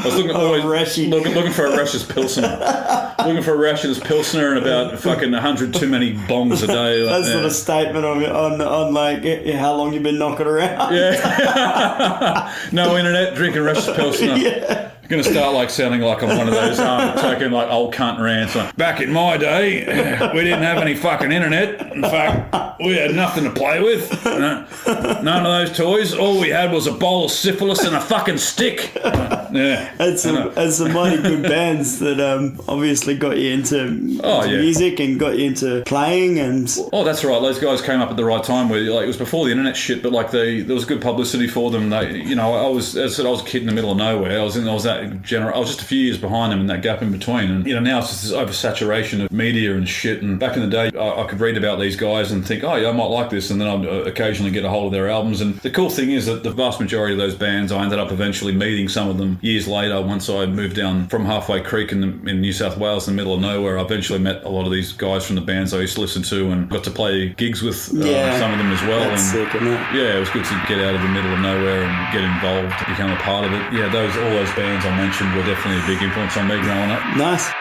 was looking for a Russia's Pilsner. Looking for a Russia's Pilsner and about fucking 100 too many bongs a day. That's not a statement on like how long you've been knocking around. Yeah. No internet, drinking Russia's Pilsner. Yeah. Going to start like sounding like I'm one of those taking like old cunt rants. Back in my day, we didn't have any fucking internet. In fact, we had nothing to play with. None of those toys. All we had was a bowl of syphilis and a fucking stick. Yeah, and some mighty good bands that obviously got you into music and got you into playing and. Oh, that's right. Those guys came up at the right time. Where like it was before the internet shit, but like there was good publicity for them. They, you know, I was a kid in the middle of nowhere. I was just a few years behind them in that gap in between, and you know now it's just this oversaturation of media and shit. And back in the day, I could read about these guys and think, oh yeah, I might like this, and then I'd occasionally get a hold of their albums. And the cool thing is that the vast majority of those bands, I ended up eventually meeting some of them years later. Once I moved down from Halfway Creek in New South Wales, in the middle of nowhere, I eventually met a lot of these guys from the bands I used to listen to, and got to play gigs with some of them as well. That's sick, isn't it? Yeah, it was good to get out of the middle of nowhere and get involved, become a part of it. Yeah, all those bands I mentioned were definitely a big influence on me growing up. Nice.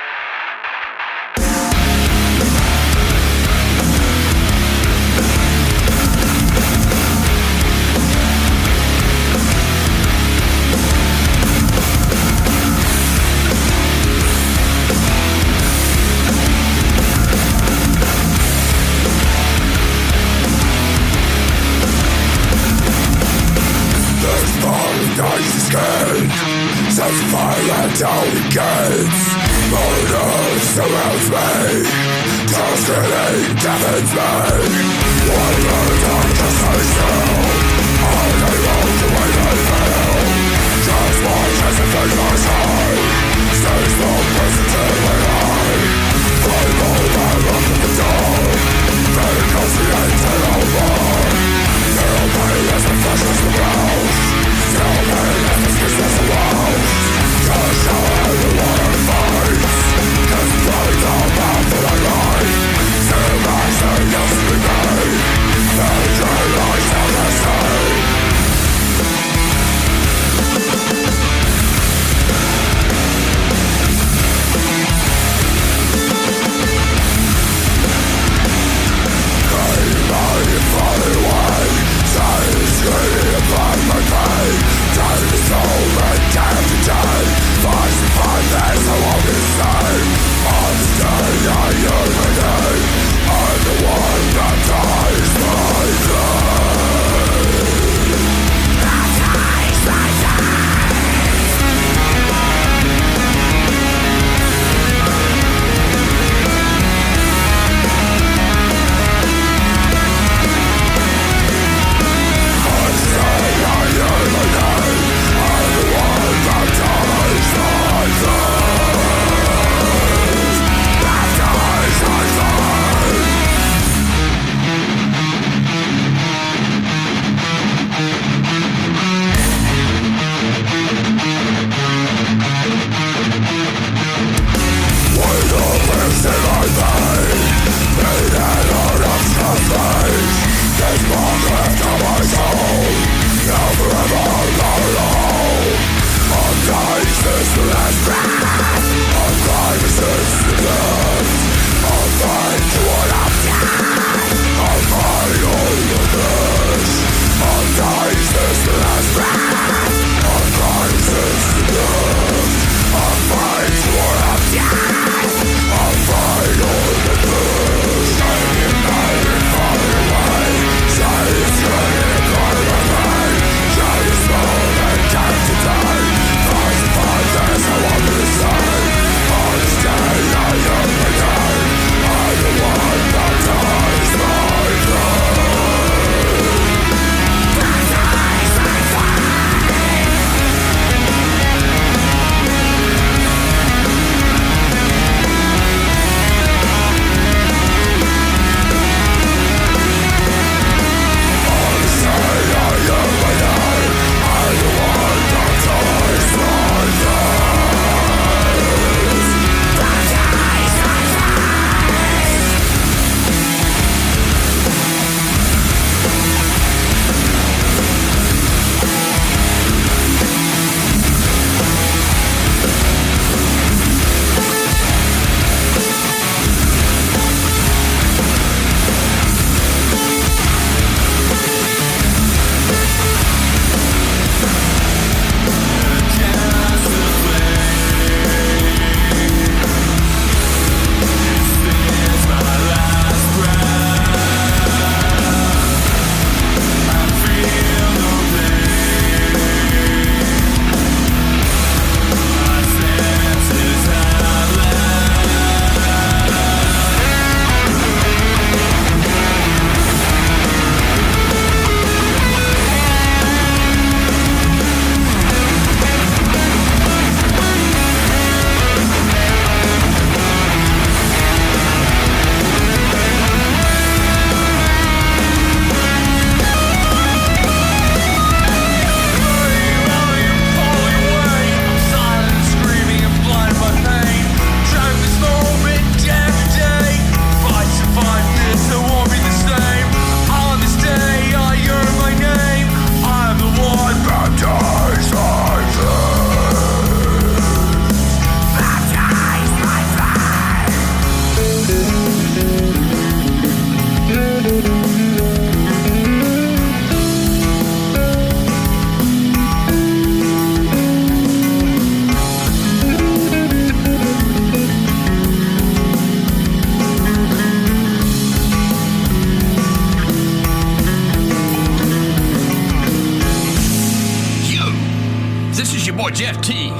Jeff T,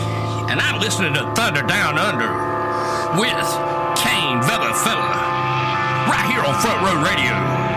and I'm listening to Thunder Down Under with Kane Vella Fella, right here on Front Row Radio.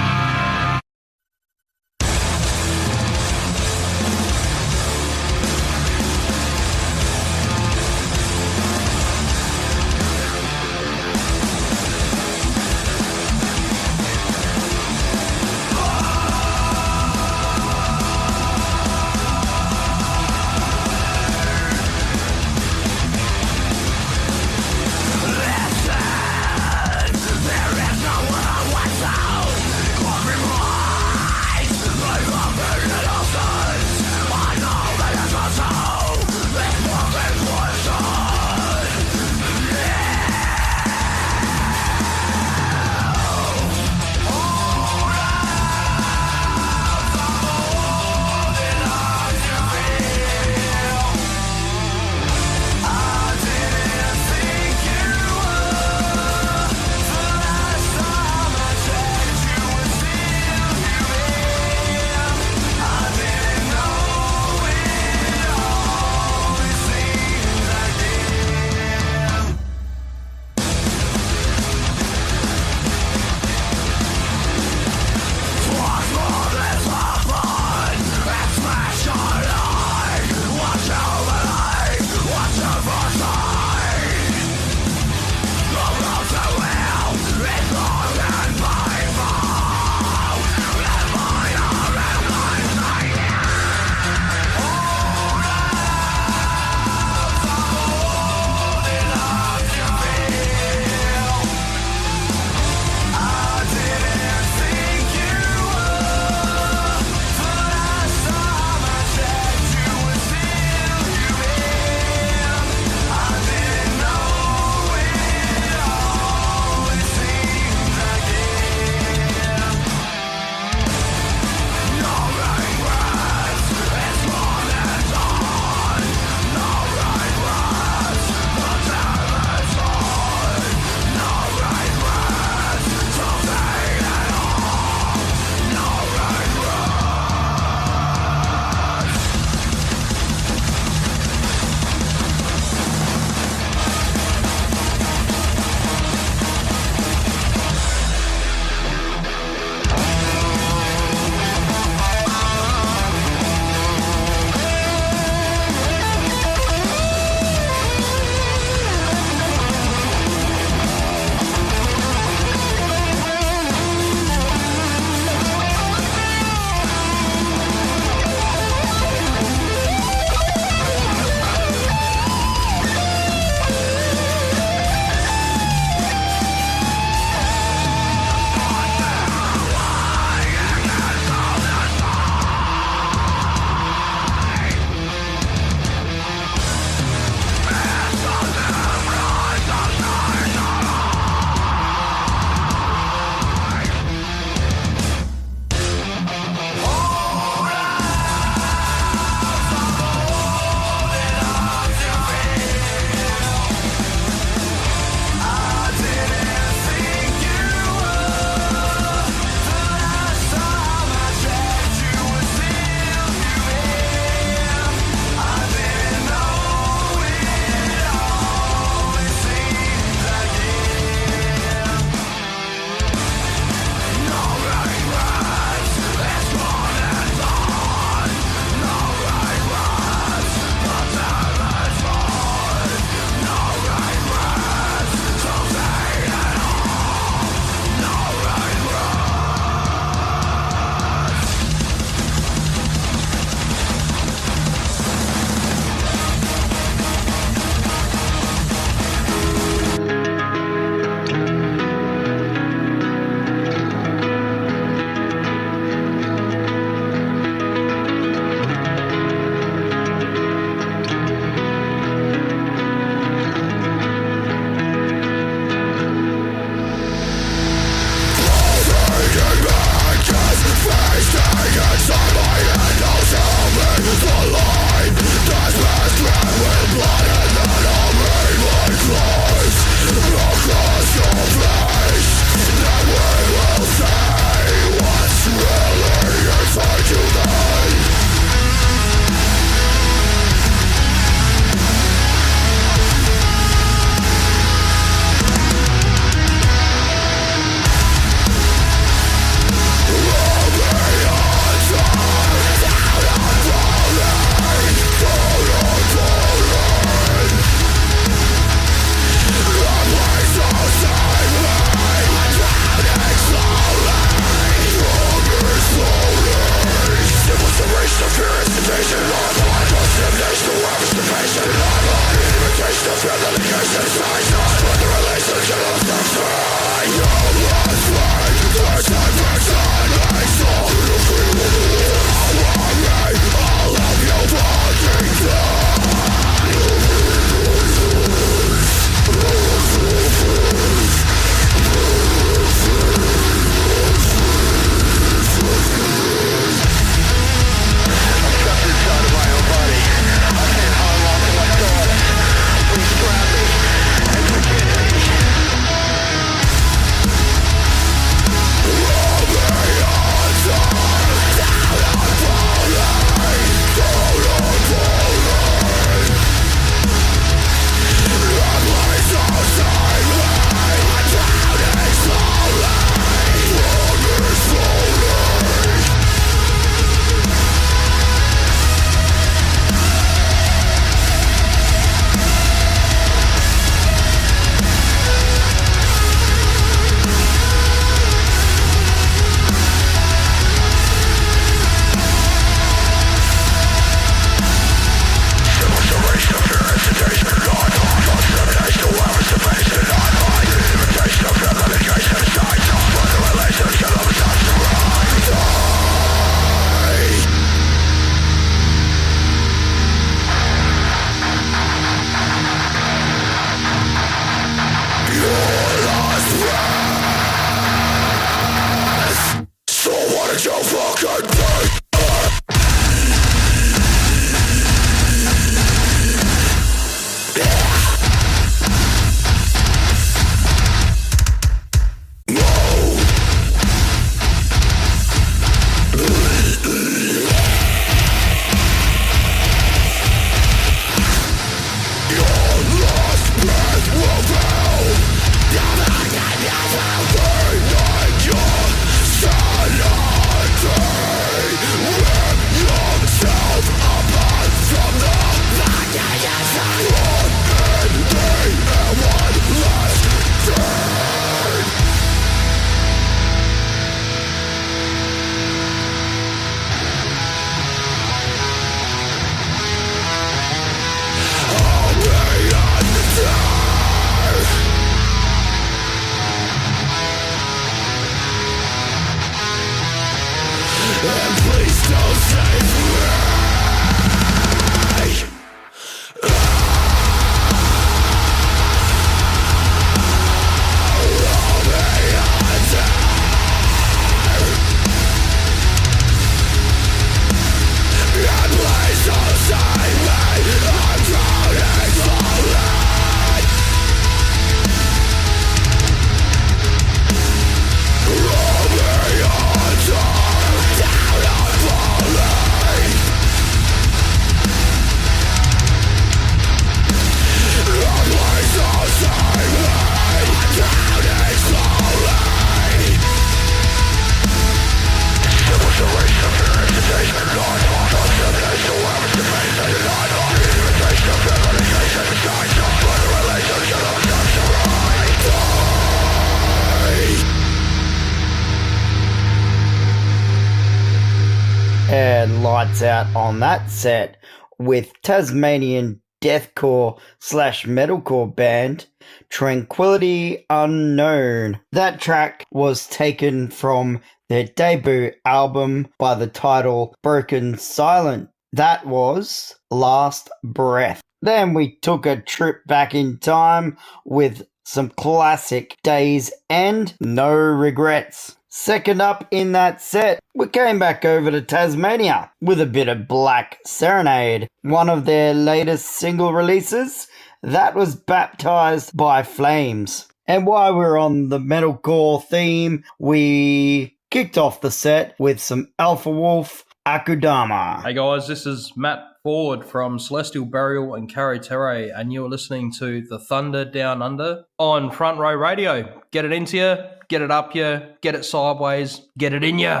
And lights out on that set with Tasmanian deathcore / metalcore band Tranquility Unknown. That track was taken from their debut album by the title Broken Silent. That was Last Breath. Then we took a trip back in time with some classic Days and No Regrets. Second up in that set, we came back over to Tasmania with a bit of Black Serenade, one of their latest single releases that was baptized by Flames. And while we're on the metalcore theme, we kicked off the set with some Alpha Wolf Akudama. Hey guys, this is Matt Ford from Celestial Burial and Carry Terre, and you're listening to The Thunder Down Under on Front Row Radio. Get it into you, get it up you, get it sideways, get it in you.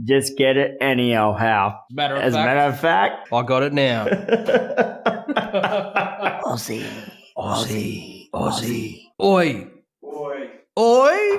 Just get it anyhow. As a matter of fact, I got it now. Aussie, Aussie, Aussie. Oi. Oi. Oi.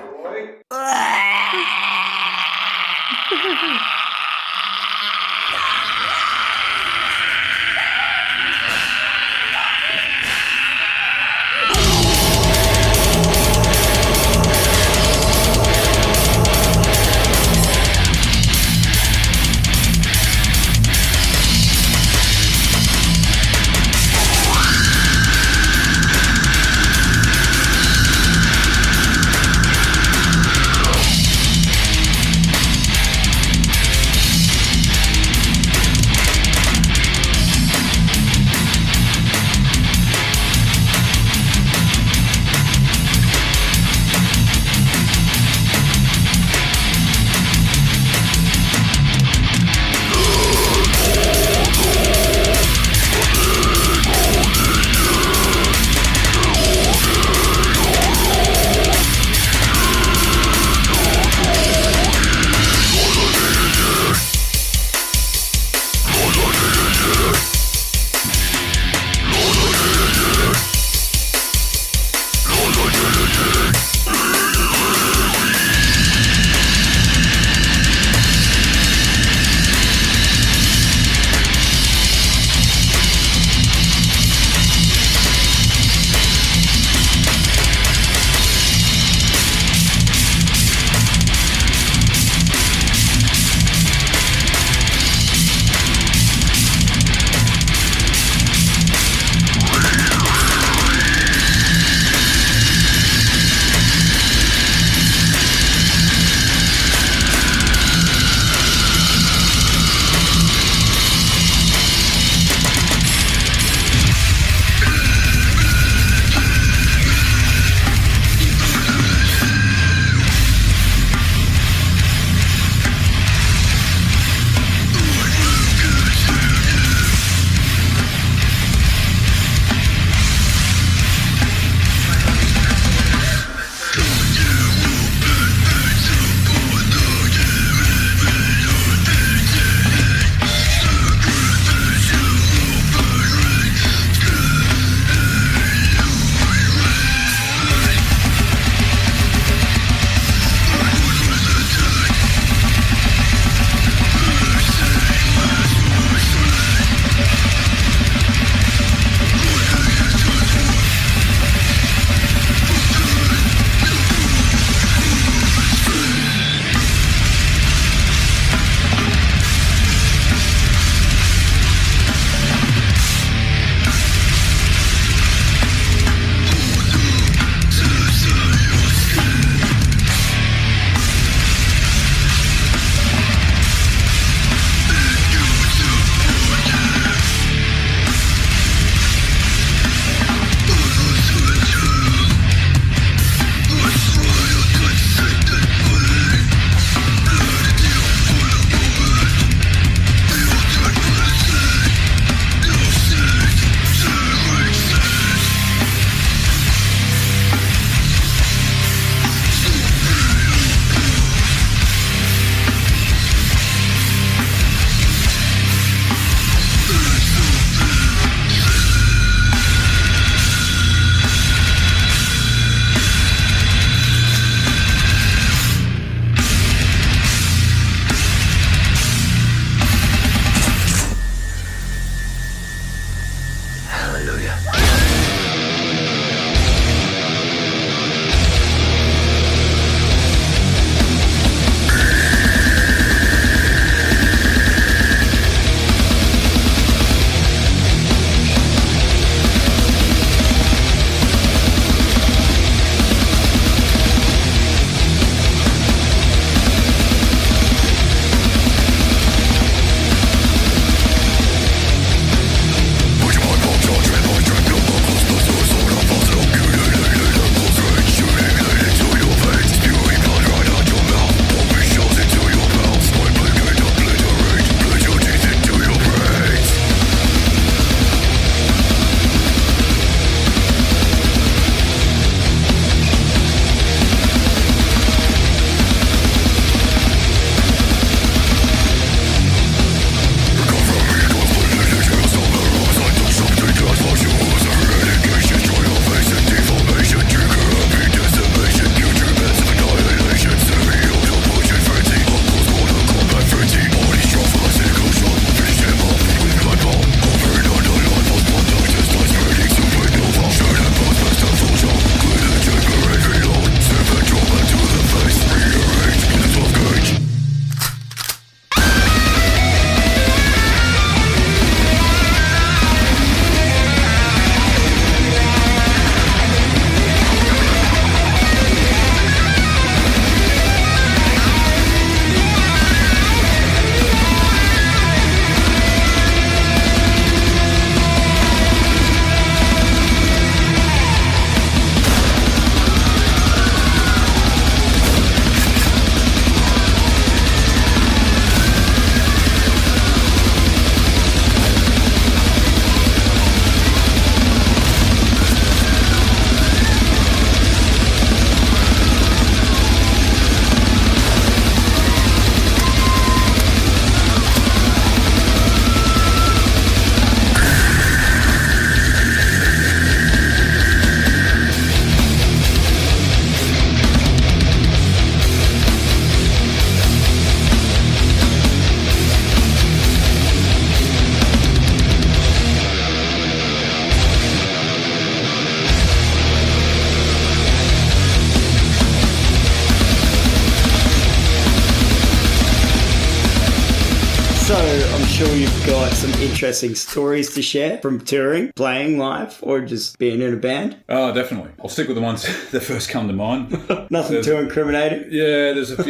So I'm sure you've got some interesting stories to share from touring, playing live, or just being in a band. Oh, definitely. I'll stick with the ones that first come to mind. Nothing too incriminating. Yeah, there's a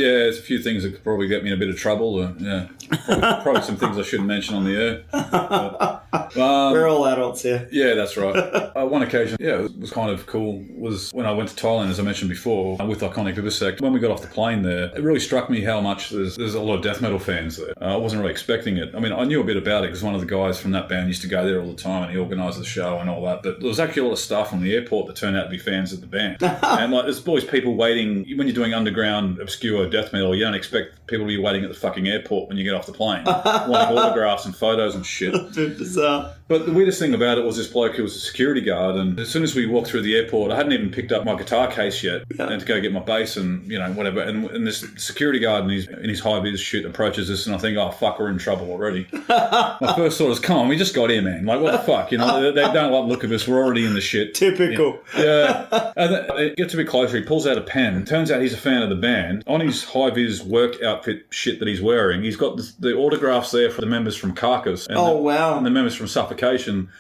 few things that could probably get me in a bit of trouble. Probably some things I shouldn't mention on the air. We're all adults here. Yeah, that's right. One occasion, it was kind of cool, was when I went to Thailand, as I mentioned before, with Iconic Vivisect. When we got off the plane there, it really struck me how much there's a lot of death metal fans there. I wasn't really expecting it. I mean, I knew a bit about it because one of the guys from that band used to go there all the time and he organised the show and all that. But there was actually a lot of staff from the airport that turned out to be fans of the band. And like, there's always people waiting. When you're doing underground, obscure death metal, you don't expect people to be waiting at the fucking airport when you get off the plane, wanting autographs and photos and shit. That's a bit bizarre. But the weirdest thing about it was this bloke who was a security guard, and as soon as we walked through the airport, I hadn't even picked up my guitar case yet, and to go get my bass and whatever. And this security guard in his high vis shit approaches us, and I think, oh fuck, we're in trouble already. My first thought was, come on, we just got here, man. Like, what the fuck? They don't like the look of us. We're already in the shit. Typical. Yeah. And then it gets a bit closer. He pulls out a pen. It turns out he's a fan of the band. On his high vis work outfit shit that he's wearing, he's got the autographs there for the members from Carcass. And wow. And the members from Suffocation.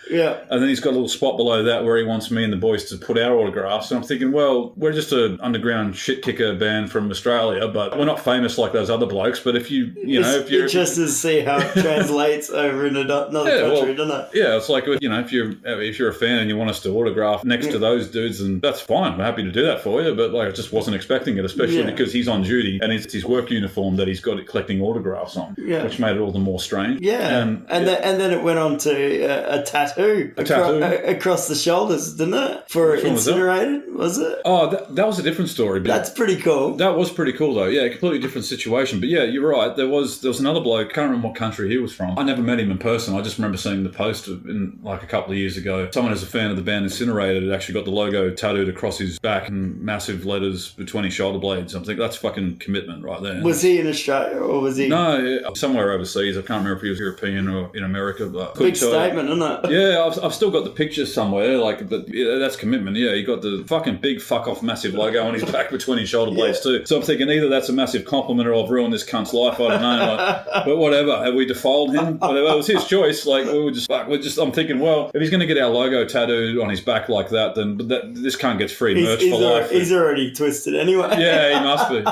Yeah. And then he's got a little spot below that where he wants me and the boys to put our autographs. And I'm thinking, well, we're just an underground shit kicker band from Australia, but we're not famous like those other blokes. But if you're interested to see how it translates over in another country, doesn't it? Yeah, it's like, if you're a fan and you want us to autograph next to those dudes, then that's fine. I'm happy to do that for you. But like, I just wasn't expecting it, especially because he's on duty and it's his work uniform that he's got it collecting autographs on, which made it all the more strange. Yeah, and then it went on to a tattoo across the shoulders, didn't it? For Incinerated, was it? Oh, that was a different story. But that's pretty cool. That was pretty cool, though. Yeah, completely different situation. But yeah, you're right. There was another bloke. I can't remember what country he was was from. I never met him in person. I just remember seeing the poster in like a couple of years ago. Someone who's a fan of the band Incinerated had actually got the logo tattooed across his back in massive letters between his shoulder blades. I'm thinking that's fucking commitment right there. Was he in Australia or was he? No, somewhere overseas. I can't remember if he was European or in America. But big statement, isn't it? Yeah, I've still got the pictures somewhere. Like, but yeah, that's commitment. Yeah, he got the fucking big fuck off massive logo on his back between his shoulder blades too. So I'm thinking either that's a massive compliment or I've ruined this cunt's life. I don't know. Like, but whatever. Have we defiled him? Whatever. It was his choice. Like I'm thinking, well, if he's going to get our logo tattooed on his back like that, then this cunt gets free merch for life. He's already twisted anyway. Yeah, he must be.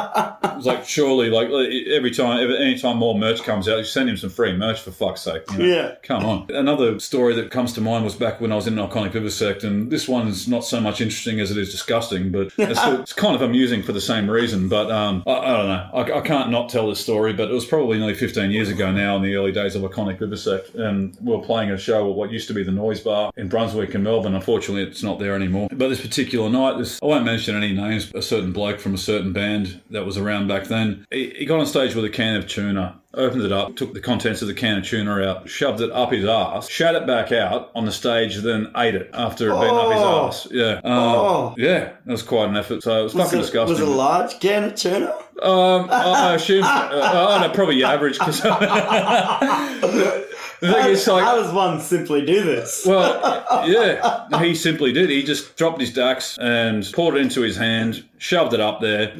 It's like surely, like anytime more merch comes out, you send him some free merch for fuck's sake. You know? Yeah. Come on. Another story that comes to mind was back when I was in an Iconic Vivisect, and this one's not so much interesting as it is disgusting, but it's kind of amusing for the same reason. But I don't know. I can't not tell this story, but it was probably nearly 15 years ago now in the early days of Iconic Vivisect, and we were playing a show at what used to be the Noise Bar in Brunswick in Melbourne. Unfortunately, it's not there anymore. But this particular night, I won't mention any names, a certain bloke from a certain band that was around back then, he got on stage with a can of tuna, opened it up, took the contents of the can of tuna out, shoved it up his ass, shat it back out on the stage, then ate it after it had been up his ass. Yeah. Yeah, that was quite an effort. So it was fucking disgusting. Was it a large can of tuna? I assume, no, probably average. Cause how does one simply do this? Well, yeah, he simply did. He just dropped his dax and poured it into his hand, shoved it up there,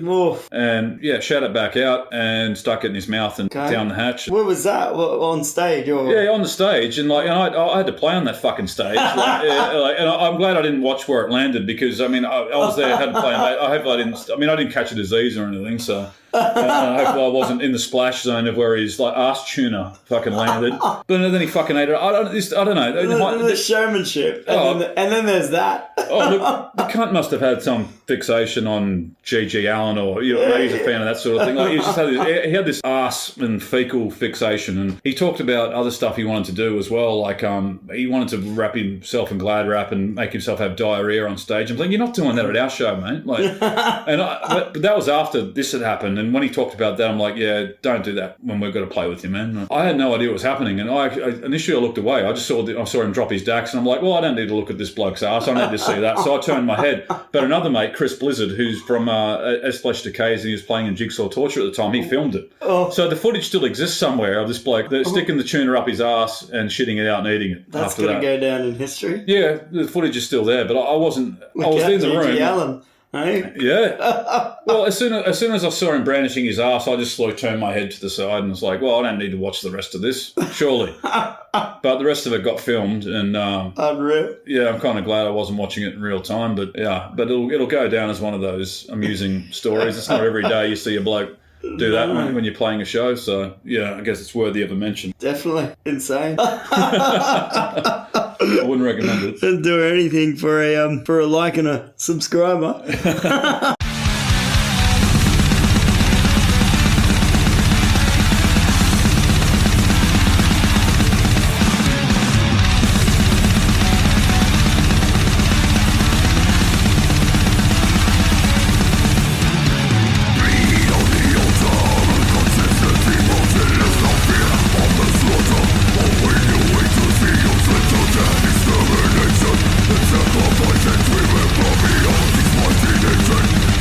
and shat it back out and stuck it in his mouth and down the hatch. Where was that? On stage? Or? Yeah, on the stage, and I had to play on that fucking stage. And I'm glad I didn't watch where it landed because I was there, had to play. I hope I didn't catch a disease or anything, so. Hopefully I wasn't in the splash zone of where his ass tuna fucking landed. But then he fucking ate it. I don't know. The showmanship. And then there's that. Look, the cunt must have had some fixation on G.G. Allen or maybe he's a fan of that sort of thing. He had this ass and fecal fixation, and he talked about other stuff he wanted to do as well. Like he wanted to wrap himself in glad wrap and make himself have diarrhea on stage. I'm like, you're not doing that at our show, mate. But that was after this had happened. And when he talked about that, I'm like, yeah, don't do that when we've got to play with you, man. I had no idea what was happening. And initially I looked away. I just saw him drop his dax. And I'm like, well, I don't need to look at this bloke's ass. I need to see that. So I turned my head. But another mate, Chris Blizzard, who's from As Flesh Decays, and he was playing in Jigsaw Torture at the time, he filmed it. So the footage still exists somewhere of this bloke sticking the tuna up his ass and shitting it out and eating it. That's going to go down in history. Yeah, the footage is still there. But I was in the room. Allen. Hey? Yeah. Well, as soon as I saw him brandishing his ass, I just slowly turned my head to the side and was like, well, I don't need to watch the rest of this, surely. But the rest of it got filmed, and unreal. Yeah, I'm kind of glad I wasn't watching it in real time, but it'll go down as one of those amusing stories. It's not every day you see a bloke do that when you're playing a show, so yeah, I guess it's worthy of a mention. Definitely insane. I wouldn't recommend it. Didn't do anything for a like and a subscriber. The temple poisons we will go beyond these mighty nations.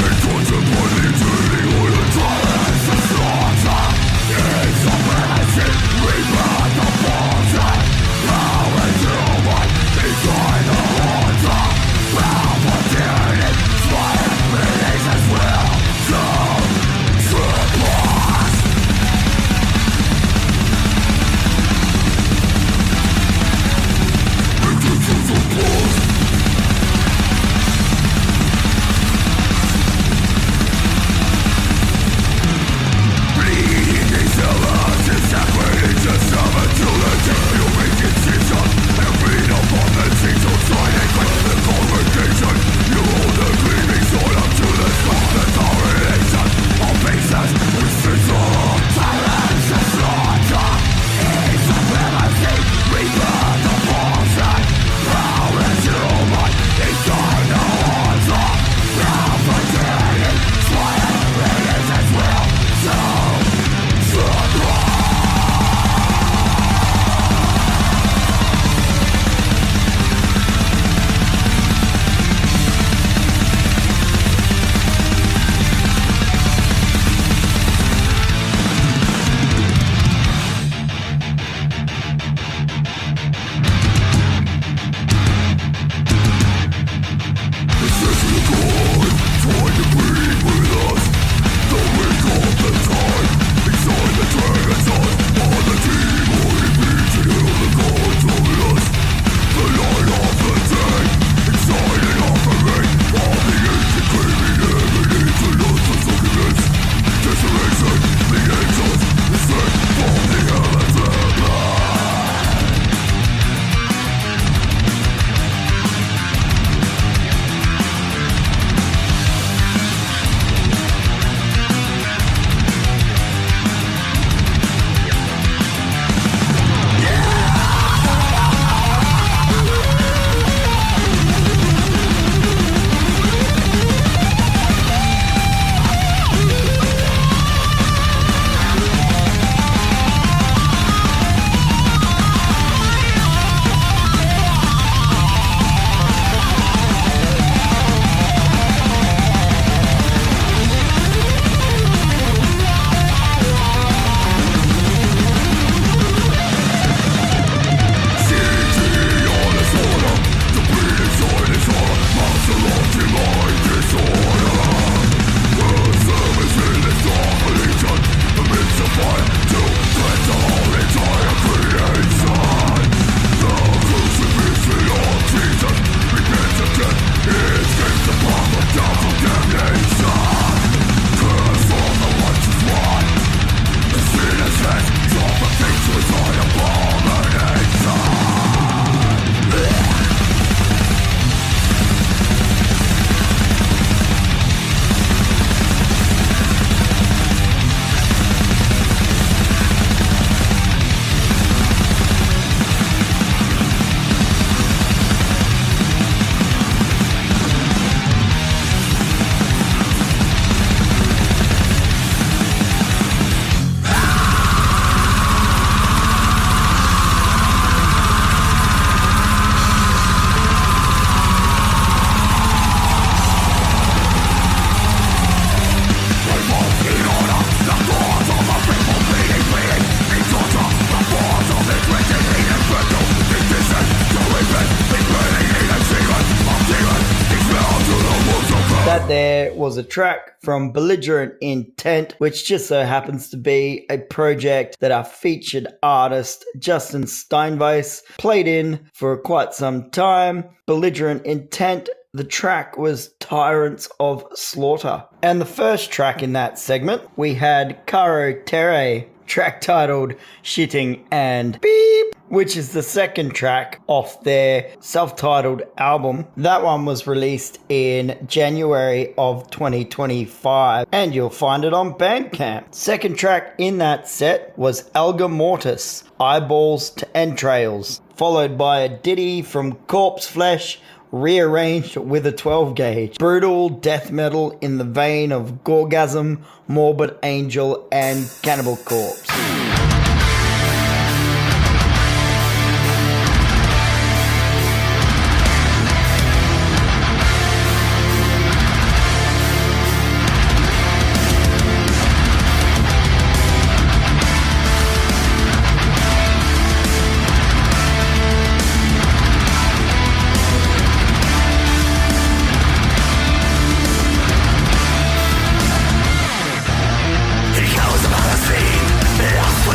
there was a track from Belligerent Intent, which just so happens to be a project that our featured artist Justin Steinweiss played in for quite some time. Belligerent Intent, the track was Tyrants of Slaughter. And the first track in that segment, we had Caro Terre, track titled Shitting and Beep, which is the second track off their self-titled album. That one was released in January of 2025, and you'll find it on Bandcamp. Second track in that set was Alga Mortis, Eyeballs to Entrails, followed by a ditty from Corpse Flesh, rearranged with a 12 gauge. Brutal death metal in the vein of Gorgasm, Morbid Angel, and Cannibal Corpse. He goes about a scene, lost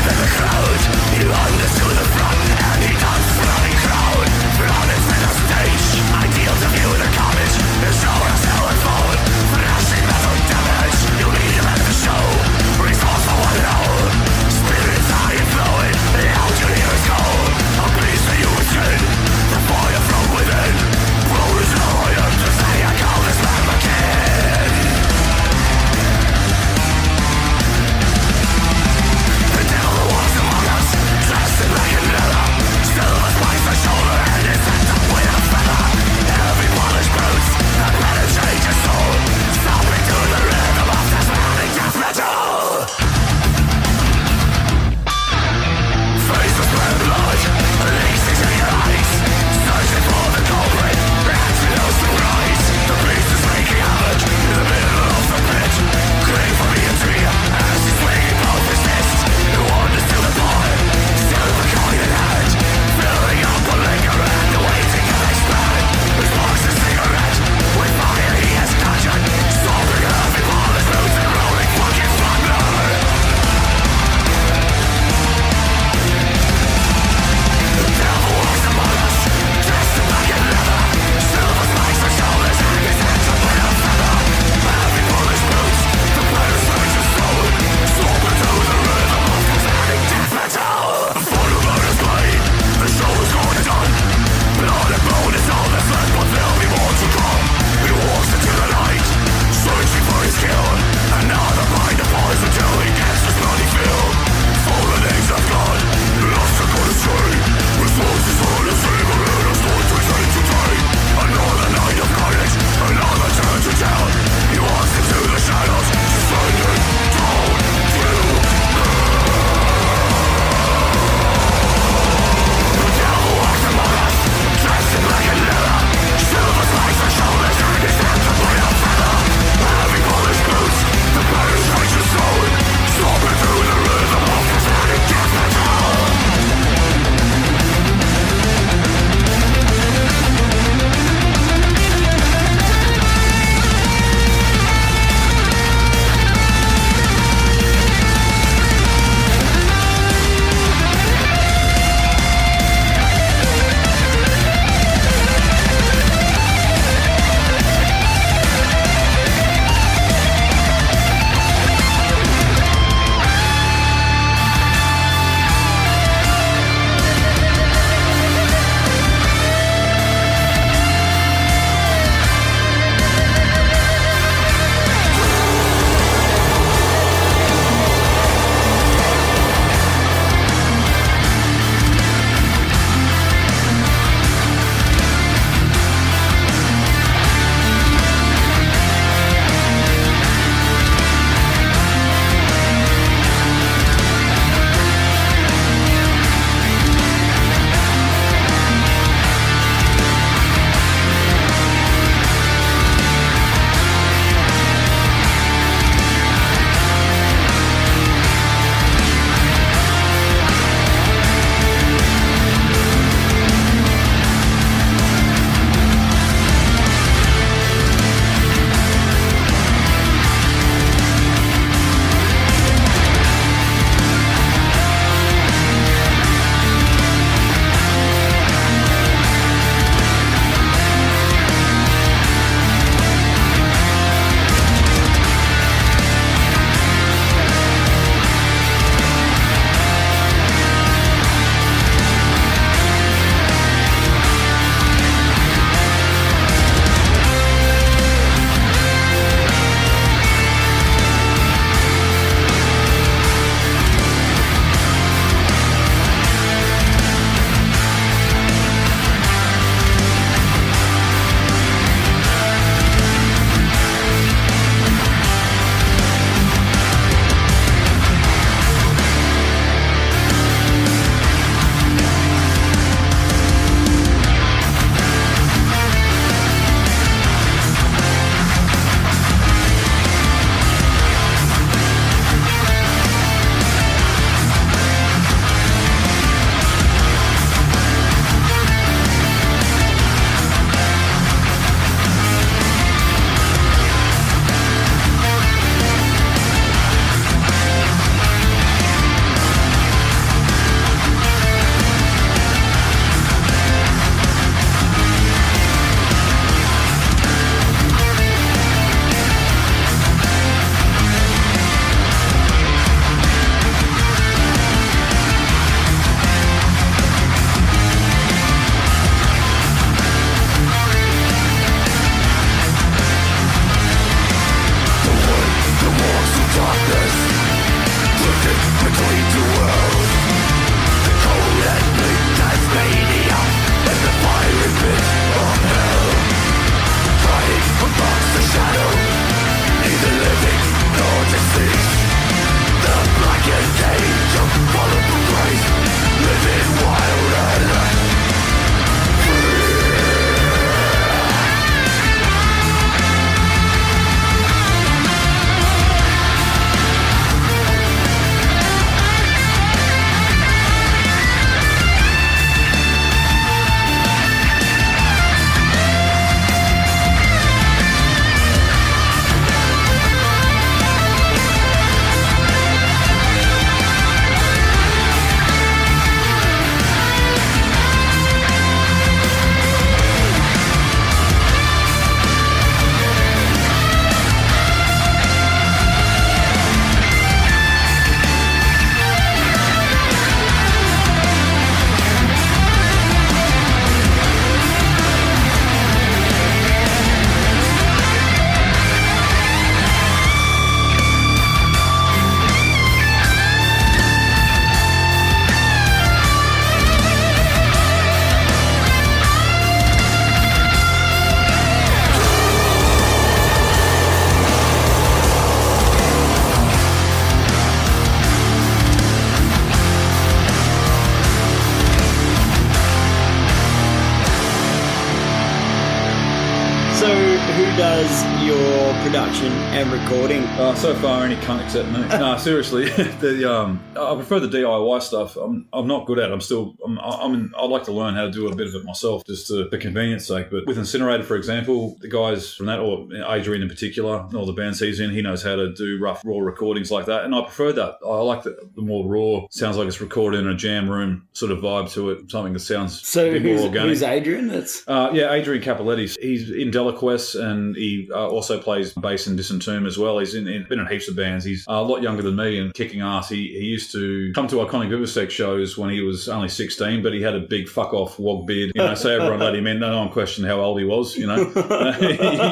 who does your production and recording? So far, any cunt except me. No, seriously, I prefer the DIY stuff. I'm not good at it. I'd like to learn how to do a bit of it myself, just for convenience sake. But with Incinerator, for example, the guys from that, or Adrian in particular, all the bands he's in, he knows how to do rough, raw recordings like that, and I prefer that. I like the more raw, sounds like it's recorded in a jam room sort of vibe to it, something that sounds a bit more organic. Who's Adrian? Adrian Capoletti. He's in Delaquest, and he also plays bass in Disentomb as well. He's been in heaps of bands. He's a lot younger than me and kicking ass. He used to come to Iconic Vivisect shows when he was only 16, but he had a big fuck off wog beard, so everyone let him in. No one questioned how old he was, you know.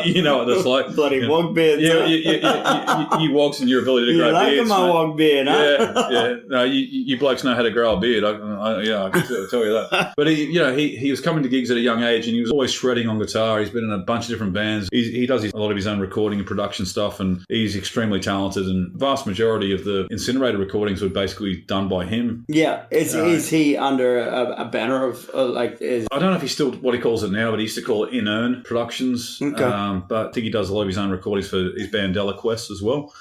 You know what that's like. Bloody wog beard. You wogs and your ability to grow beards. You like my wog beard, huh? Yeah. No, you blokes know how to grow a beard. I can tell you that. But he was coming to gigs at a young age, and he was always shredding on guitar. He's been in a bunch of different bands. He does a lot of his own recording and production stuff, and he's extremely talented. And vast majority of the Incinerator recordings were basically done by him. Yeah, is he under a banner of I don't know if he's still what he calls it now, but he used to call it In-Earn Productions. Okay. But I think he does a lot of his own recordings for his band Delaquest as well,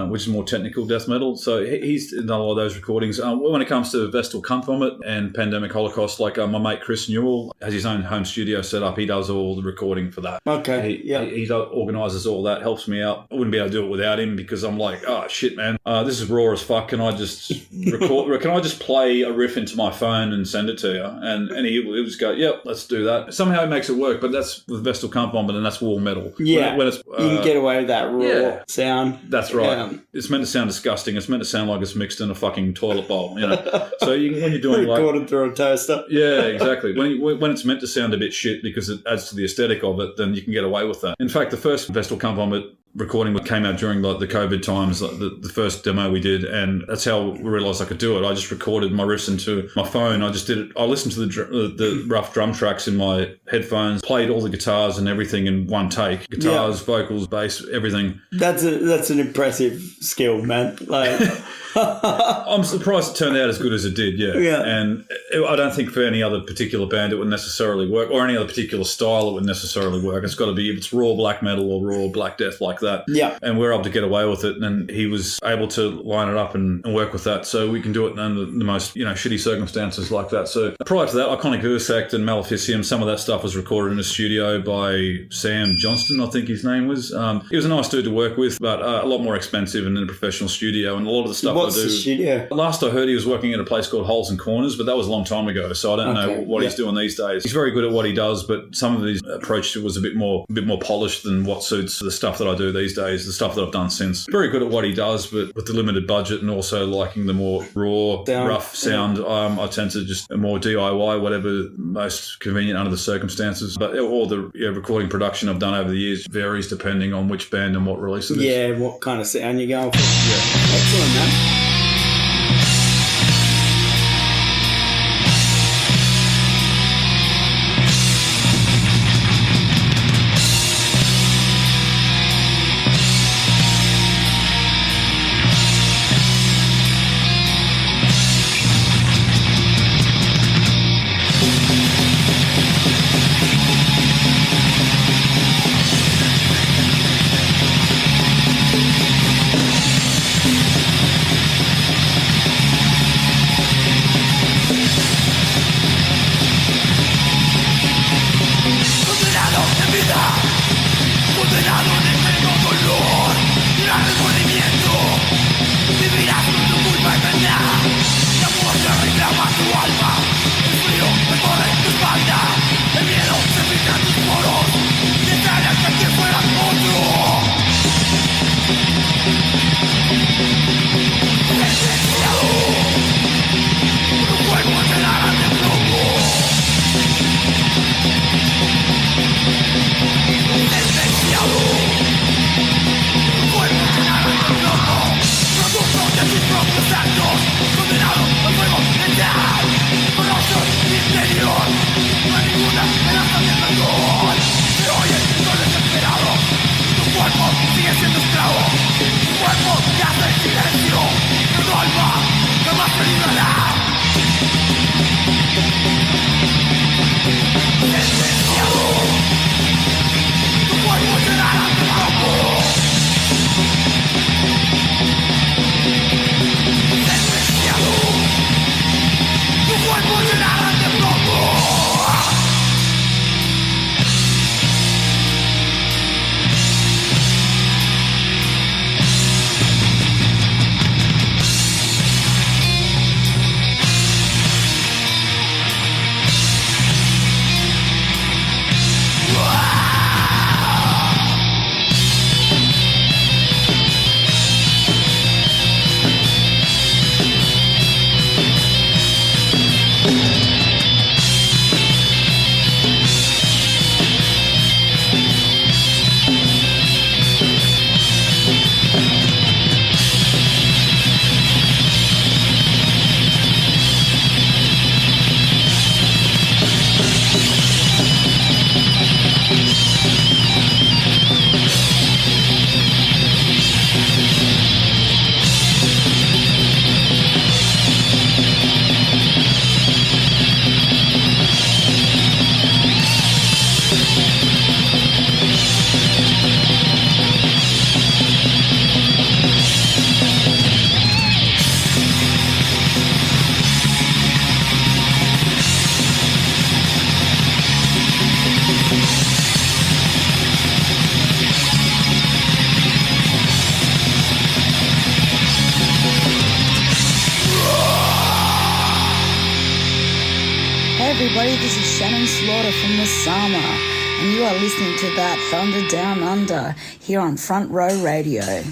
which is more technical death metal. So he's done a lot of those recordings. When it comes to Vestal Cuntvomit and Pandemic Holocaust, like my mate Chris Newell has his own home studio set up. He does all the recording for that. Okay. He organises all that, helps me out. I wouldn't be able to do it without him, because I'm like, oh shit, man, this is raw as fuck. Can I just record? Can I just play a riff into my phone and send it to you? And he would just go, yep, let's do that. Somehow he makes it work, but that's with Vestal Cuntvomit, and that's war metal. Yeah, when it's, you can get away with that raw sound. That's right. Yeah. It's meant to sound disgusting. It's meant to sound like it's mixed in a fucking toilet bowl, you know. So when you're doing recorded through a toaster. Yeah, exactly. When it's meant to sound a bit shit because it adds to the aesthetic of it, then you can get away with that. In fact, the first Vestal Cuntvomit recording came out during the COVID times, the first demo we did, and that's how we realised I could do it. I just recorded my riffs into my phone. I just did it. I listened to the rough drum tracks in my headphones, played all the guitars and everything in one take. Guitars, vocals, bass, everything. That's an impressive skill, man. I'm surprised it turned out as good as it did, yeah. And I don't think for any other particular band it would necessarily work, or any other particular style it would necessarily work. It's got to be, if it's raw black metal or raw black death like that. Yeah. And we're able to get away with it, and he was able to line it up and work with that, so we can do it under the most shitty circumstances like that. So prior to that, Iconic Vivisect and Maleficium, some of that stuff was recorded in a studio by Sam Johnston, I think his name was. He was a nice dude to work with, but a lot more expensive than a professional studio, and a lot of the stuff What's the studio? Last I heard, he was working at a place called Holes and Corners, but that was a long time ago, so I don't know what he's doing these days. He's very good at what he does, but some of his approach to it was a bit more polished than what suits the stuff that I do these days, the stuff that I've done since. Very good at what he does, but with the limited budget and also liking the more raw, rough sound, I tend to just more DIY, whatever most convenient under the circumstances. But all the recording production I've done over the years varies depending on which band and what release it is. Yeah, what kind of sound you're going for. Yeah. Excellent, man. What Slaughter from the Sama, and you are listening to that Thunder Down Under here on Front Row Radio.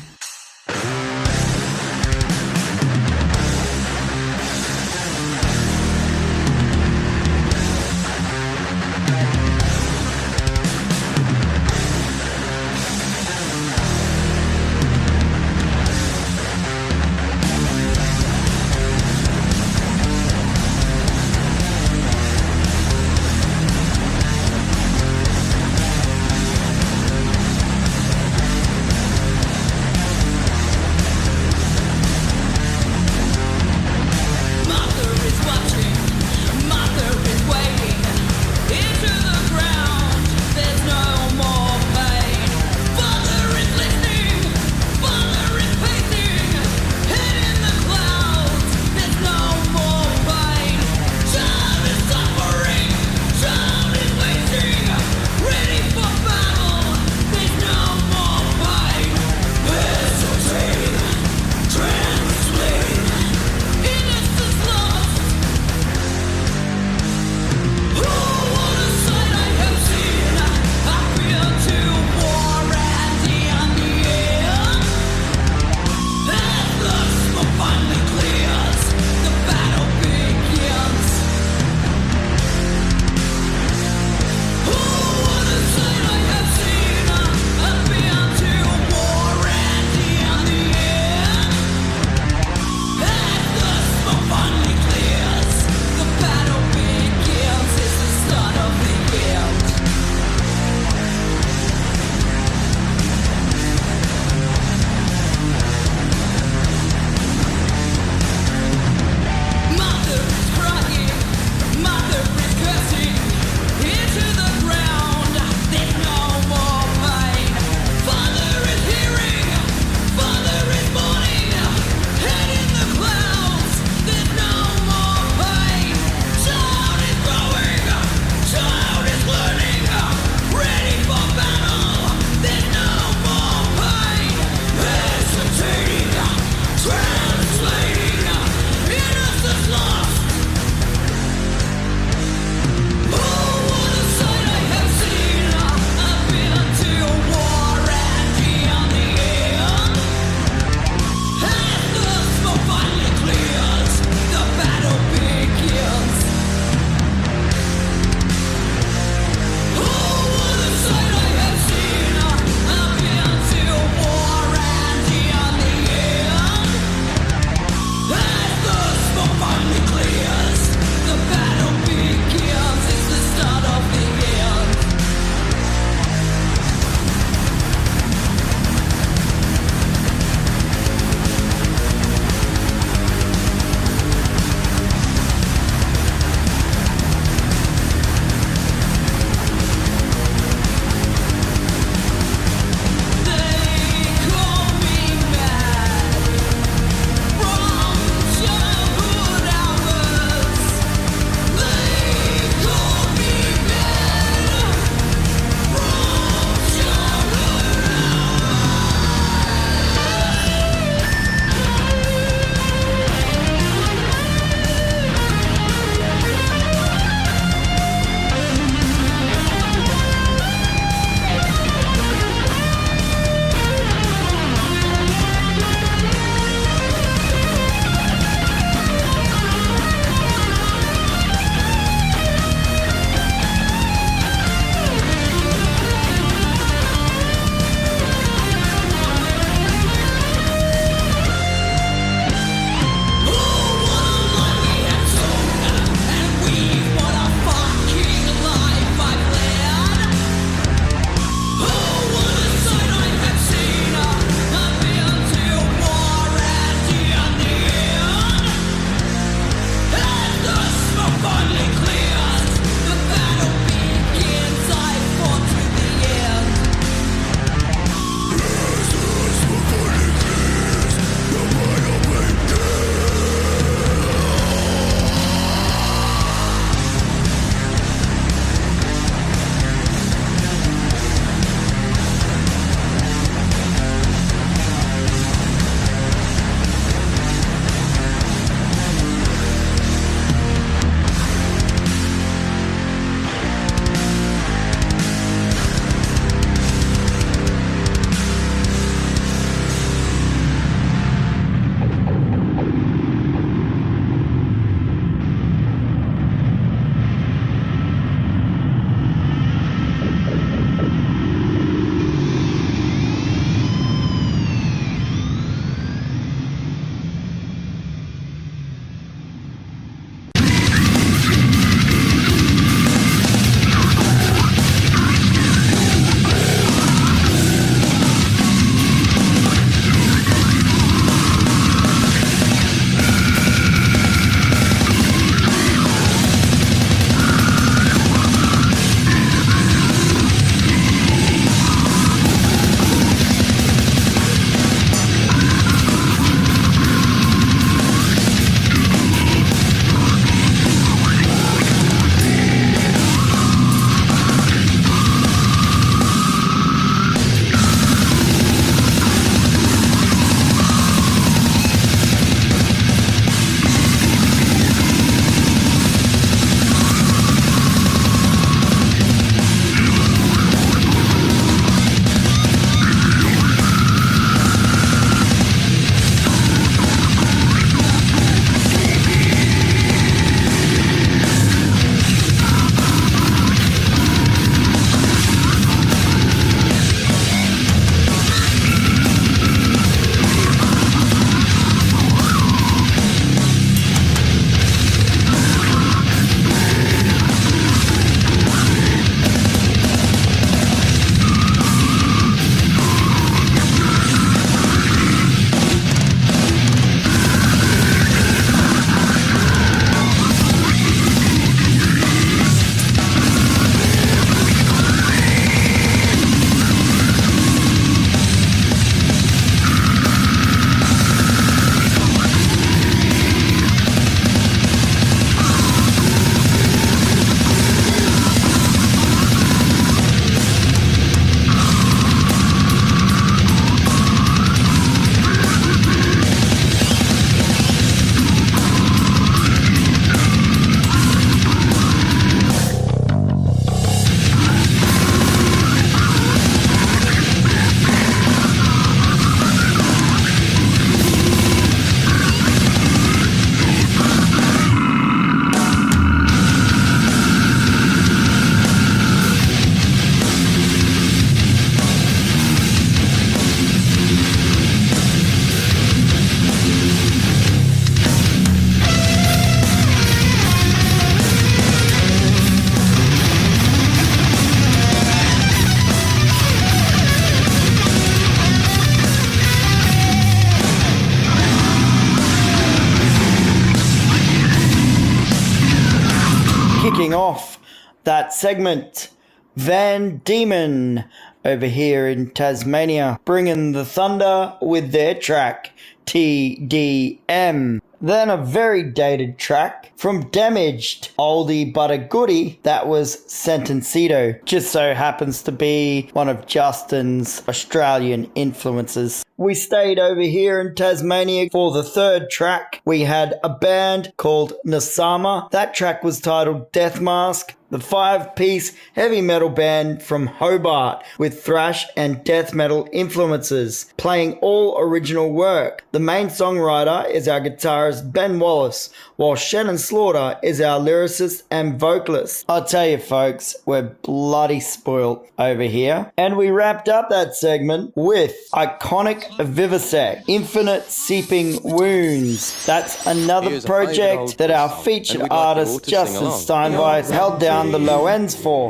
kicking off that segment, Van Diemen over here in Tasmania, bringing the thunder with their track, TDM. Then a very dated track from Damaged, oldie but a goodie, that was Sentencito. Just so happens to be one of Justin's Australian influences. We stayed over here in Tasmania for the third track. We had a band called Nasama. That track was titled Death Mask. The 5-piece heavy metal band from Hobart with thrash and death metal influences, playing all original work. The main songwriter is our guitarist Ben Wallace, while Shannon Slaughter is our lyricist and vocalist. I'll tell you folks, we're bloody spoiled over here. And we wrapped up that segment with iconic Vivisect, Infinite Seeping Wounds. That's another project that our featured artist Justin Steinweiss held down the low ends for.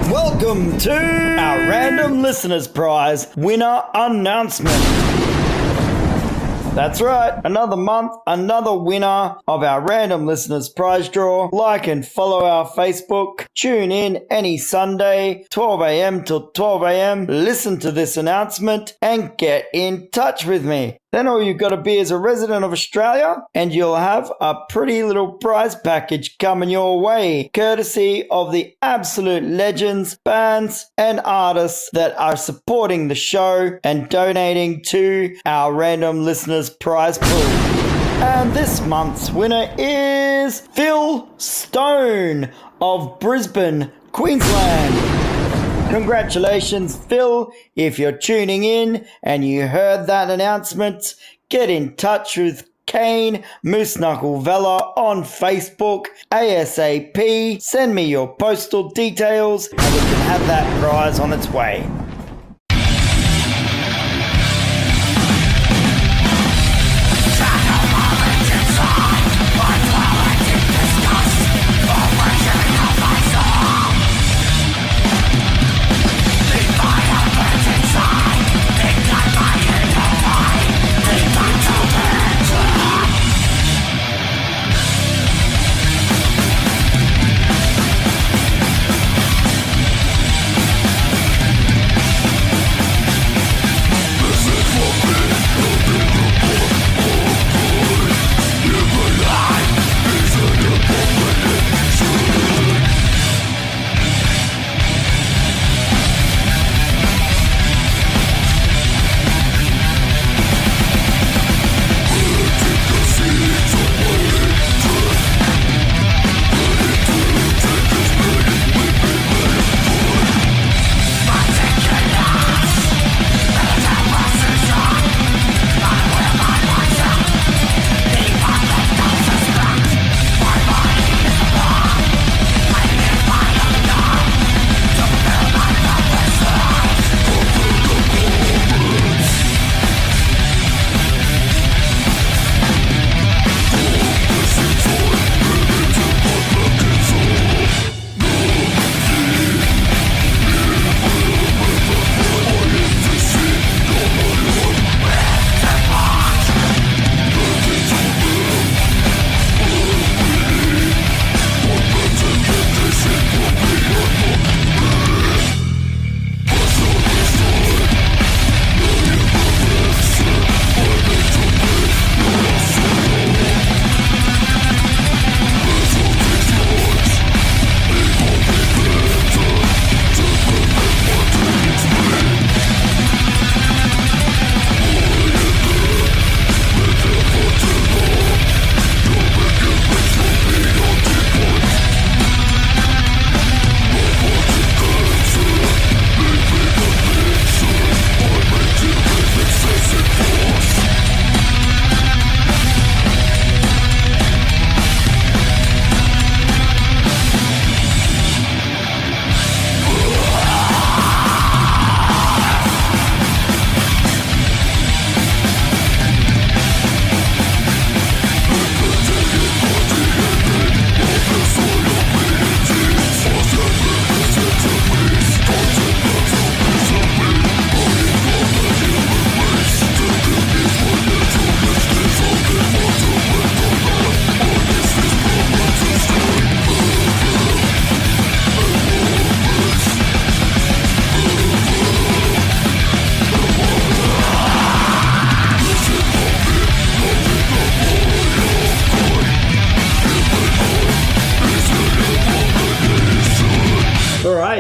Welcome to our Random Listeners Prize winner announcement. That's right, another month, another winner of our Random Listeners Prize draw. Like and follow our Facebook. Tune in any Sunday, 12 a.m. till 12 a.m. Listen to this announcement and get in touch with me. Then all you've got to be is a resident of Australia and you'll have a pretty little prize package coming your way, courtesy of the absolute legends, bands and artists that are supporting the show and donating to our Random Listeners Prize pool. And this month's winner is Phil Stone of Brisbane, Queensland. Congratulations, Phil. If you're tuning in and you heard that announcement, get in touch with Kane Moose Knuckle Vella on Facebook ASAP. Send me your postal details and we can have that prize on its way.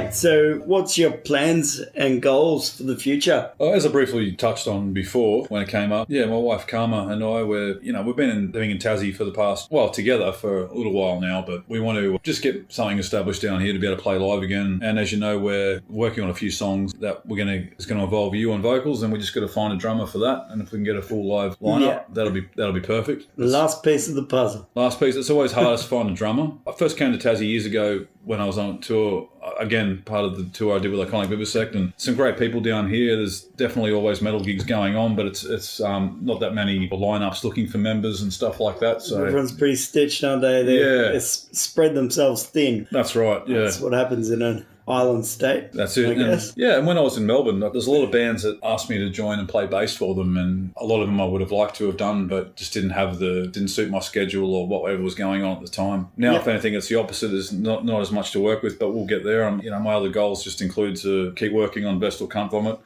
great. So what's your plans and goals for the future? As I briefly touched on before when it came up, my wife Karma and I, we've been living in Tassie for the past, together for a little while now, but we want to just get something established down here to be able to play live again. And as you know, we're working on a few songs that it's going to involve you on vocals, and we just got to find a drummer for that. And if we can get a full live lineup, that'll be perfect. The last piece of the puzzle. Last piece. It's always hardest to find a drummer. I first came to Tassie years ago when I was on tour, again, part of the tour I did with Iconic Vivisect, and some great people down here. There's definitely always metal gigs going on, but it's not that many lineups looking for members and stuff like that. So everyone's pretty stitched, aren't they? They spread themselves thin. That's right, yeah. That's what happens in an island state. That's it. I guess. And when I was in Melbourne, there's a lot of bands that asked me to join and play bass for them, and a lot of them I would have liked to have done, but just didn't suit my schedule or whatever was going on at the time. Now, if anything, it's the opposite. There's not as much to work with, but we'll get there. My other goals just include to keep working on Vestal Cuntvomit.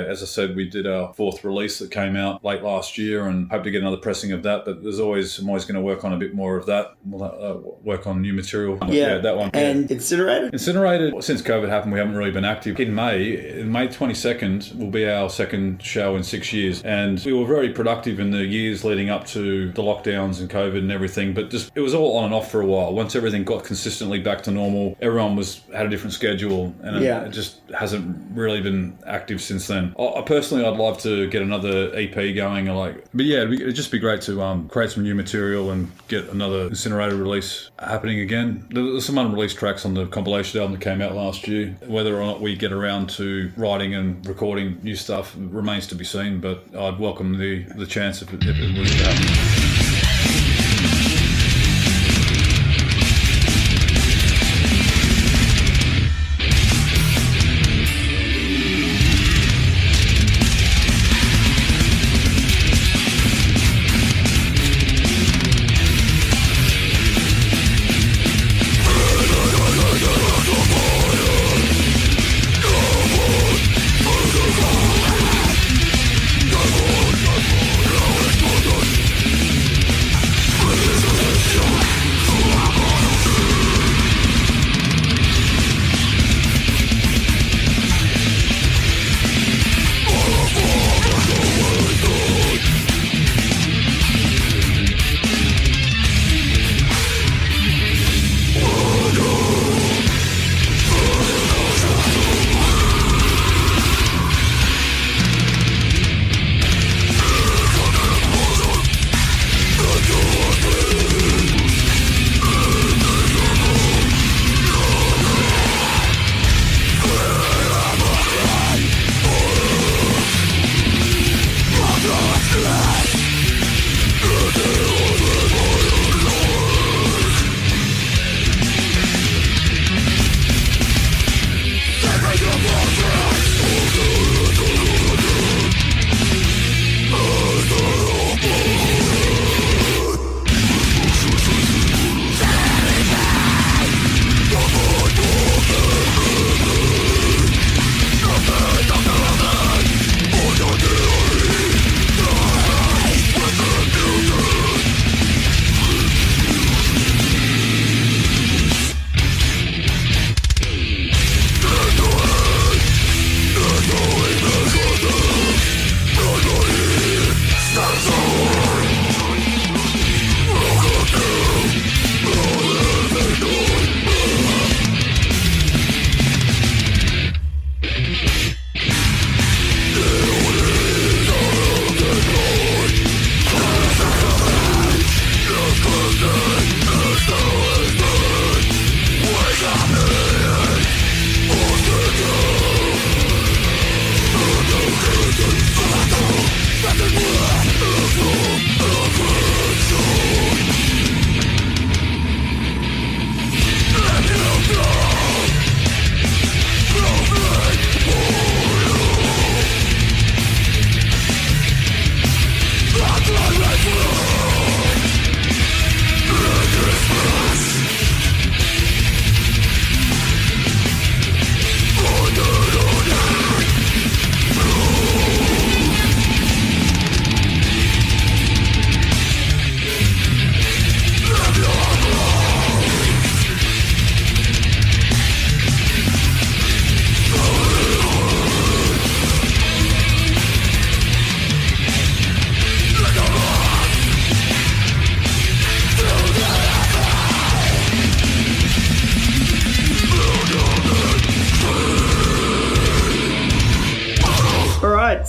As I said, we did our 4th release that came out late last year, and hope to get another pressing of that. But I'm always going to work on a bit more of that. We'll work on new material. That one. And Incinerated? Incinerated, since COVID happened, we haven't really been active. In May 22nd will be our second show in 6 years, and we were very productive in the years leading up to the lockdowns and COVID and everything, but just it was all on and off for a while. Once everything got consistently back to normal, everyone had a different schedule, and it just hasn't really been active since then. Personally, I'd love to get another EP going, it'd just be great to create some new material and get another Incinerated release happening again. There's some unreleased tracks on the compilation album that came out last year. Whether or not we get around to writing and recording new stuff remains to be seen, but I'd welcome the chance if it was to happen.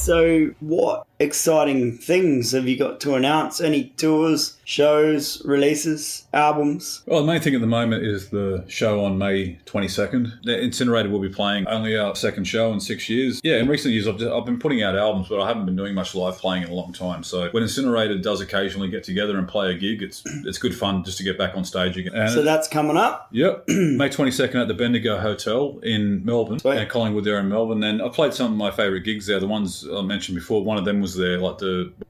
So what exciting things have you got to announce? Any tours, shows, releases, albums? Well, the main thing at the moment is the show on May 22nd. The Incinerator will be playing only our second show in 6 years. Yeah, in recent years I've been putting out albums, but I haven't been doing much live playing in a long time. So when Incinerator does occasionally get together and play a gig, it's good fun just to get back on stage again. And so that's coming up? Yep. May 22nd at the Bendigo Hotel in Melbourne. Sweet. And Collingwood there in Melbourne. And I played some of my favourite gigs there. The ones I mentioned before, one of them was there,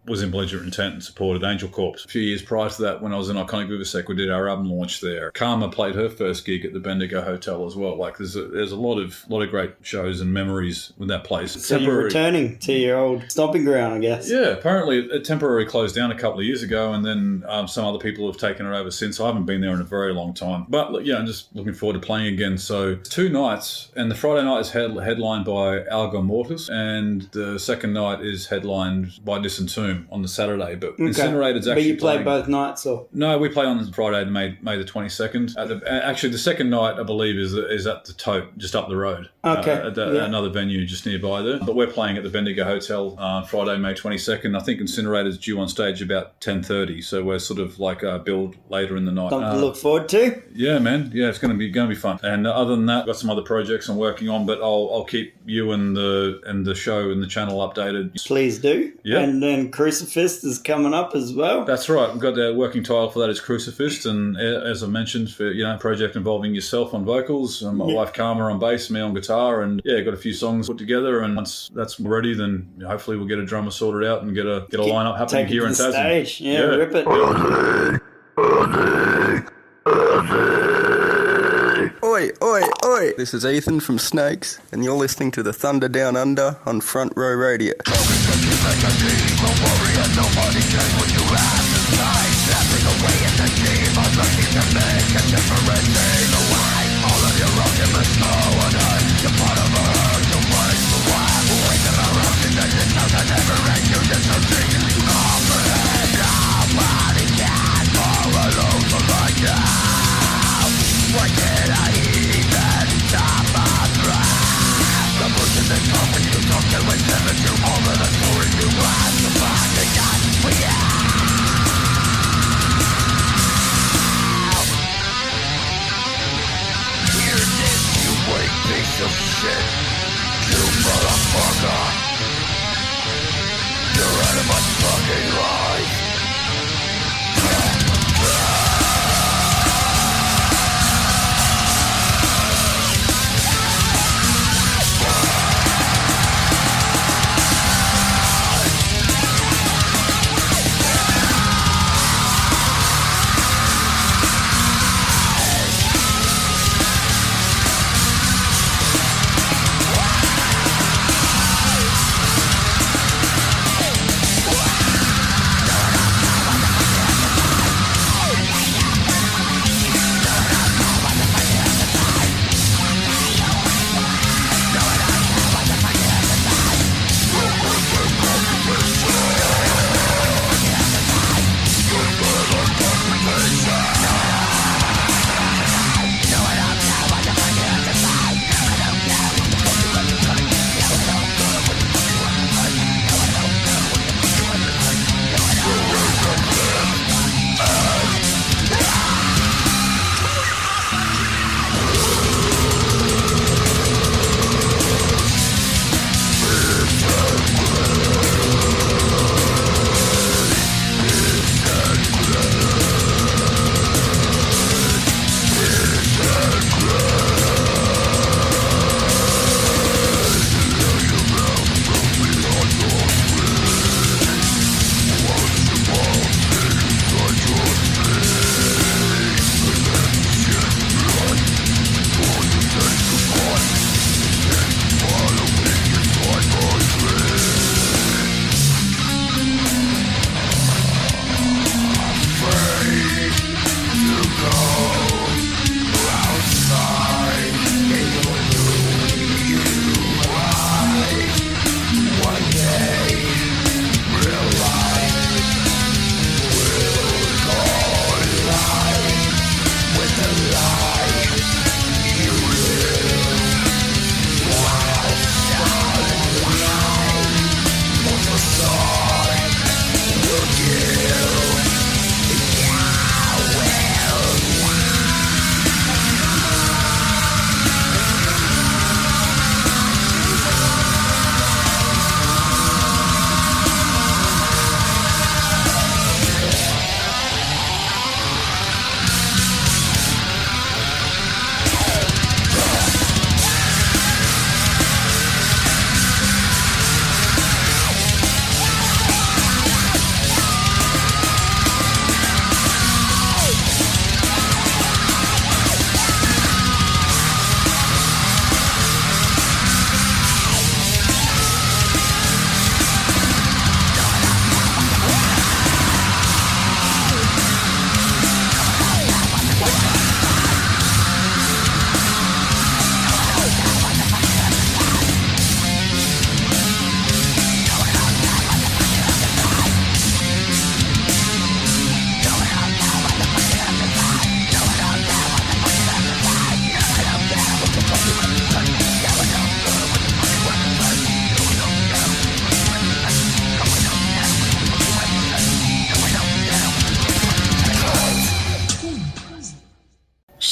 was in Belligerent Intent and supported Angel Corps. A few years prior to that, when I was in Iconic Vivisec, we did our album launch there. Karma played her first gig at the Bendigo Hotel as well. Like there's a lot of great shows and memories with that place. So you're returning to your old stomping ground, I guess. Yeah, apparently it temporarily closed down a couple of years ago, and then some other people have taken it over since. I haven't been there in a very long time. But yeah, I'm just looking forward to playing again. So 2 nights, and the Friday night is headlined by Algo Mortis, and the second night is headlined by Disentomb on the Saturday. But Incinerator's actually But you play playing both nights, or? No, we play on Friday, May the 22nd. Actually, the second night, I believe, is at the Tote, just up the road. Okay. Another venue just nearby there. But we're playing at the Bendigo Hotel on Friday, May 22nd. I think Incinerator's due on stage about 10:30, so we're sort of like build later in the night. Something to look forward to. Yeah, man. Yeah, it's going to be fun. And other than that, I've got some other projects I'm working on, but I'll keep you and the show and the channel updated. Please do. Yeah. And then Crucifix is coming up as well. That's right. We've got the working title for that is Crucifix, and as I mentioned, for a project involving yourself on vocals and my wife Karma on bass, me on guitar, and got a few songs put together. And once that's ready, then hopefully we'll get a drummer sorted out and get a lineup happening here in Tassie. Stage. Yeah, rip it. Oi, oi, oi! This is Ethan from Snakes, and you're listening to the Thunder Down Under on Front Row Radio.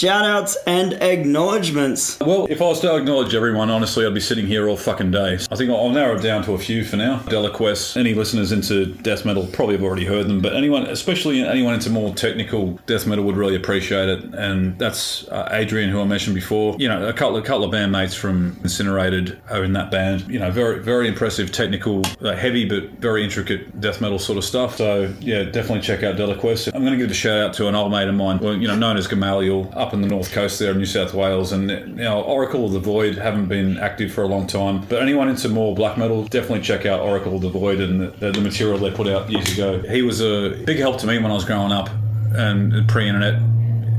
shout outs and acknowledgements. Well, if I was to acknowledge everyone, honestly, I'd be sitting here all fucking day. I think I'll narrow it down to a few for now. Delaquest, any listeners into death metal probably have already heard them, but anyone, especially anyone into more technical death metal, would really appreciate it. And that's Adrian, who I mentioned before. You know, a couple of bandmates from Incinerated are in that band. You know, very, very impressive technical, heavy but very intricate death metal sort of stuff. So yeah, definitely check out Delaquest. I'm going to give a shout out to an old mate of mine, known as Gamaliel, up in the north coast there in New South Wales. And Oracle of the Void haven't been active for a long time, but anyone into more black metal, definitely check out Oracle of the Void and the material they put out years ago. He was a big help to me when I was growing up and pre-internet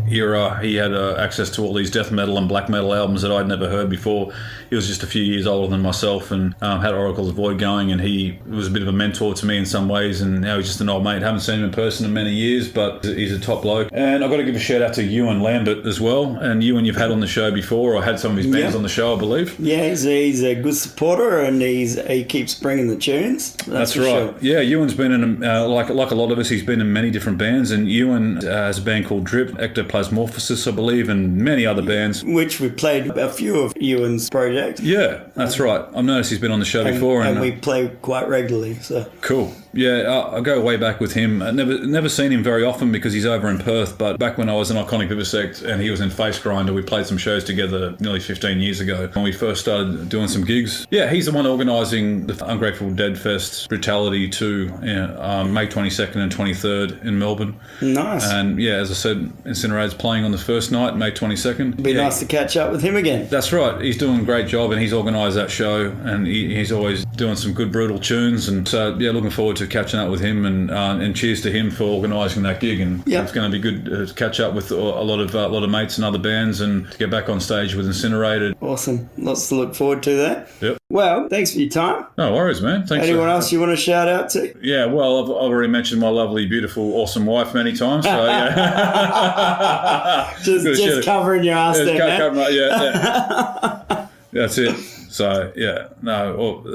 era. He had access to all these death metal and black metal albums that I'd never heard before. He was just a few years older than myself and had Oracle of the Void going, and he was a bit of a mentor to me in some ways, and now he's just an old mate. Haven't seen him in person in many years, but he's a top bloke. And I've got to give a shout out to Ewan Lambert as well. And Ewan you've had on the show before, or had some of his bands on the show, I believe. Yeah, he's a good supporter, and he keeps bringing the tunes. That's right. Sure. Yeah, Ewan's been in, like a lot of us, he's been in many different bands, and Ewan has a band called Drip, Ectoplasmorphosis, I believe, and many other bands. Which we played a few of Ewan's projects. Yeah, that's right. I've noticed he's been on the show before. And we play quite regularly. So cool. Yeah, I go way back with him. I've never seen him very often because he's over in Perth, but back when I was in Iconic Vivisect and he was in Face Grinder, we played some shows together nearly 15 years ago when we first started doing some gigs. Yeah, he's the one organising the Ungrateful Dead Fest Brutality 2, May 22nd and 23rd in Melbourne. Nice. And yeah, as I said, Incinerated's playing on the first night, May 22nd. It'd be nice to catch up with him again. That's right. He's doing a great job, and he's organised that show, and he's always doing some good brutal tunes. And so yeah, looking forward to catching up with him, and cheers to him for organising that gig. And it's going to be good to catch up with a lot of mates and other bands, and to get back on stage with Incinerated. Awesome. Lots to look forward to there. Yep. Well, thanks for your time. No worries, man. Thanks. Anyone else you want to shout out to? Yeah, well, I've already mentioned my lovely, beautiful, awesome wife many times. So yeah. just covering your ass there, man. Yeah. That's it. So yeah, no,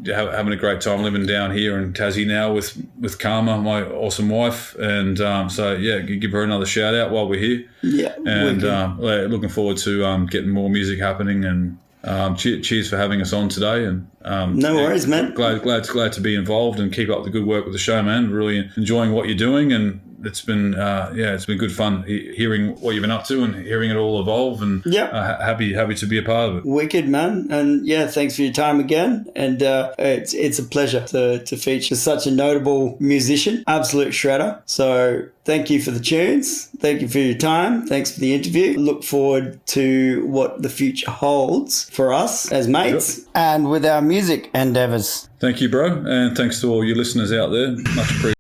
having a great time living down here in Tassie now with Karma, my awesome wife, and so yeah, give her another shout out while we're here. Yeah, and looking forward to getting more music happening, and cheers for having us on today. And no worries, man. Glad to be involved, and keep up the good work with the show, man. Really enjoying what you're doing, and it's been it's been good fun hearing what you've been up to and hearing it all evolve, and happy to be a part of it. Wicked, man. And yeah, thanks for your time again, and it's a pleasure to feature such a notable musician, absolute shredder. So thank you for the tunes, thank you for your time, thanks for the interview. Look forward to what the future holds for us as mates and with our music endeavours. Thank you, bro, and thanks to all you listeners out there. Much appreciated.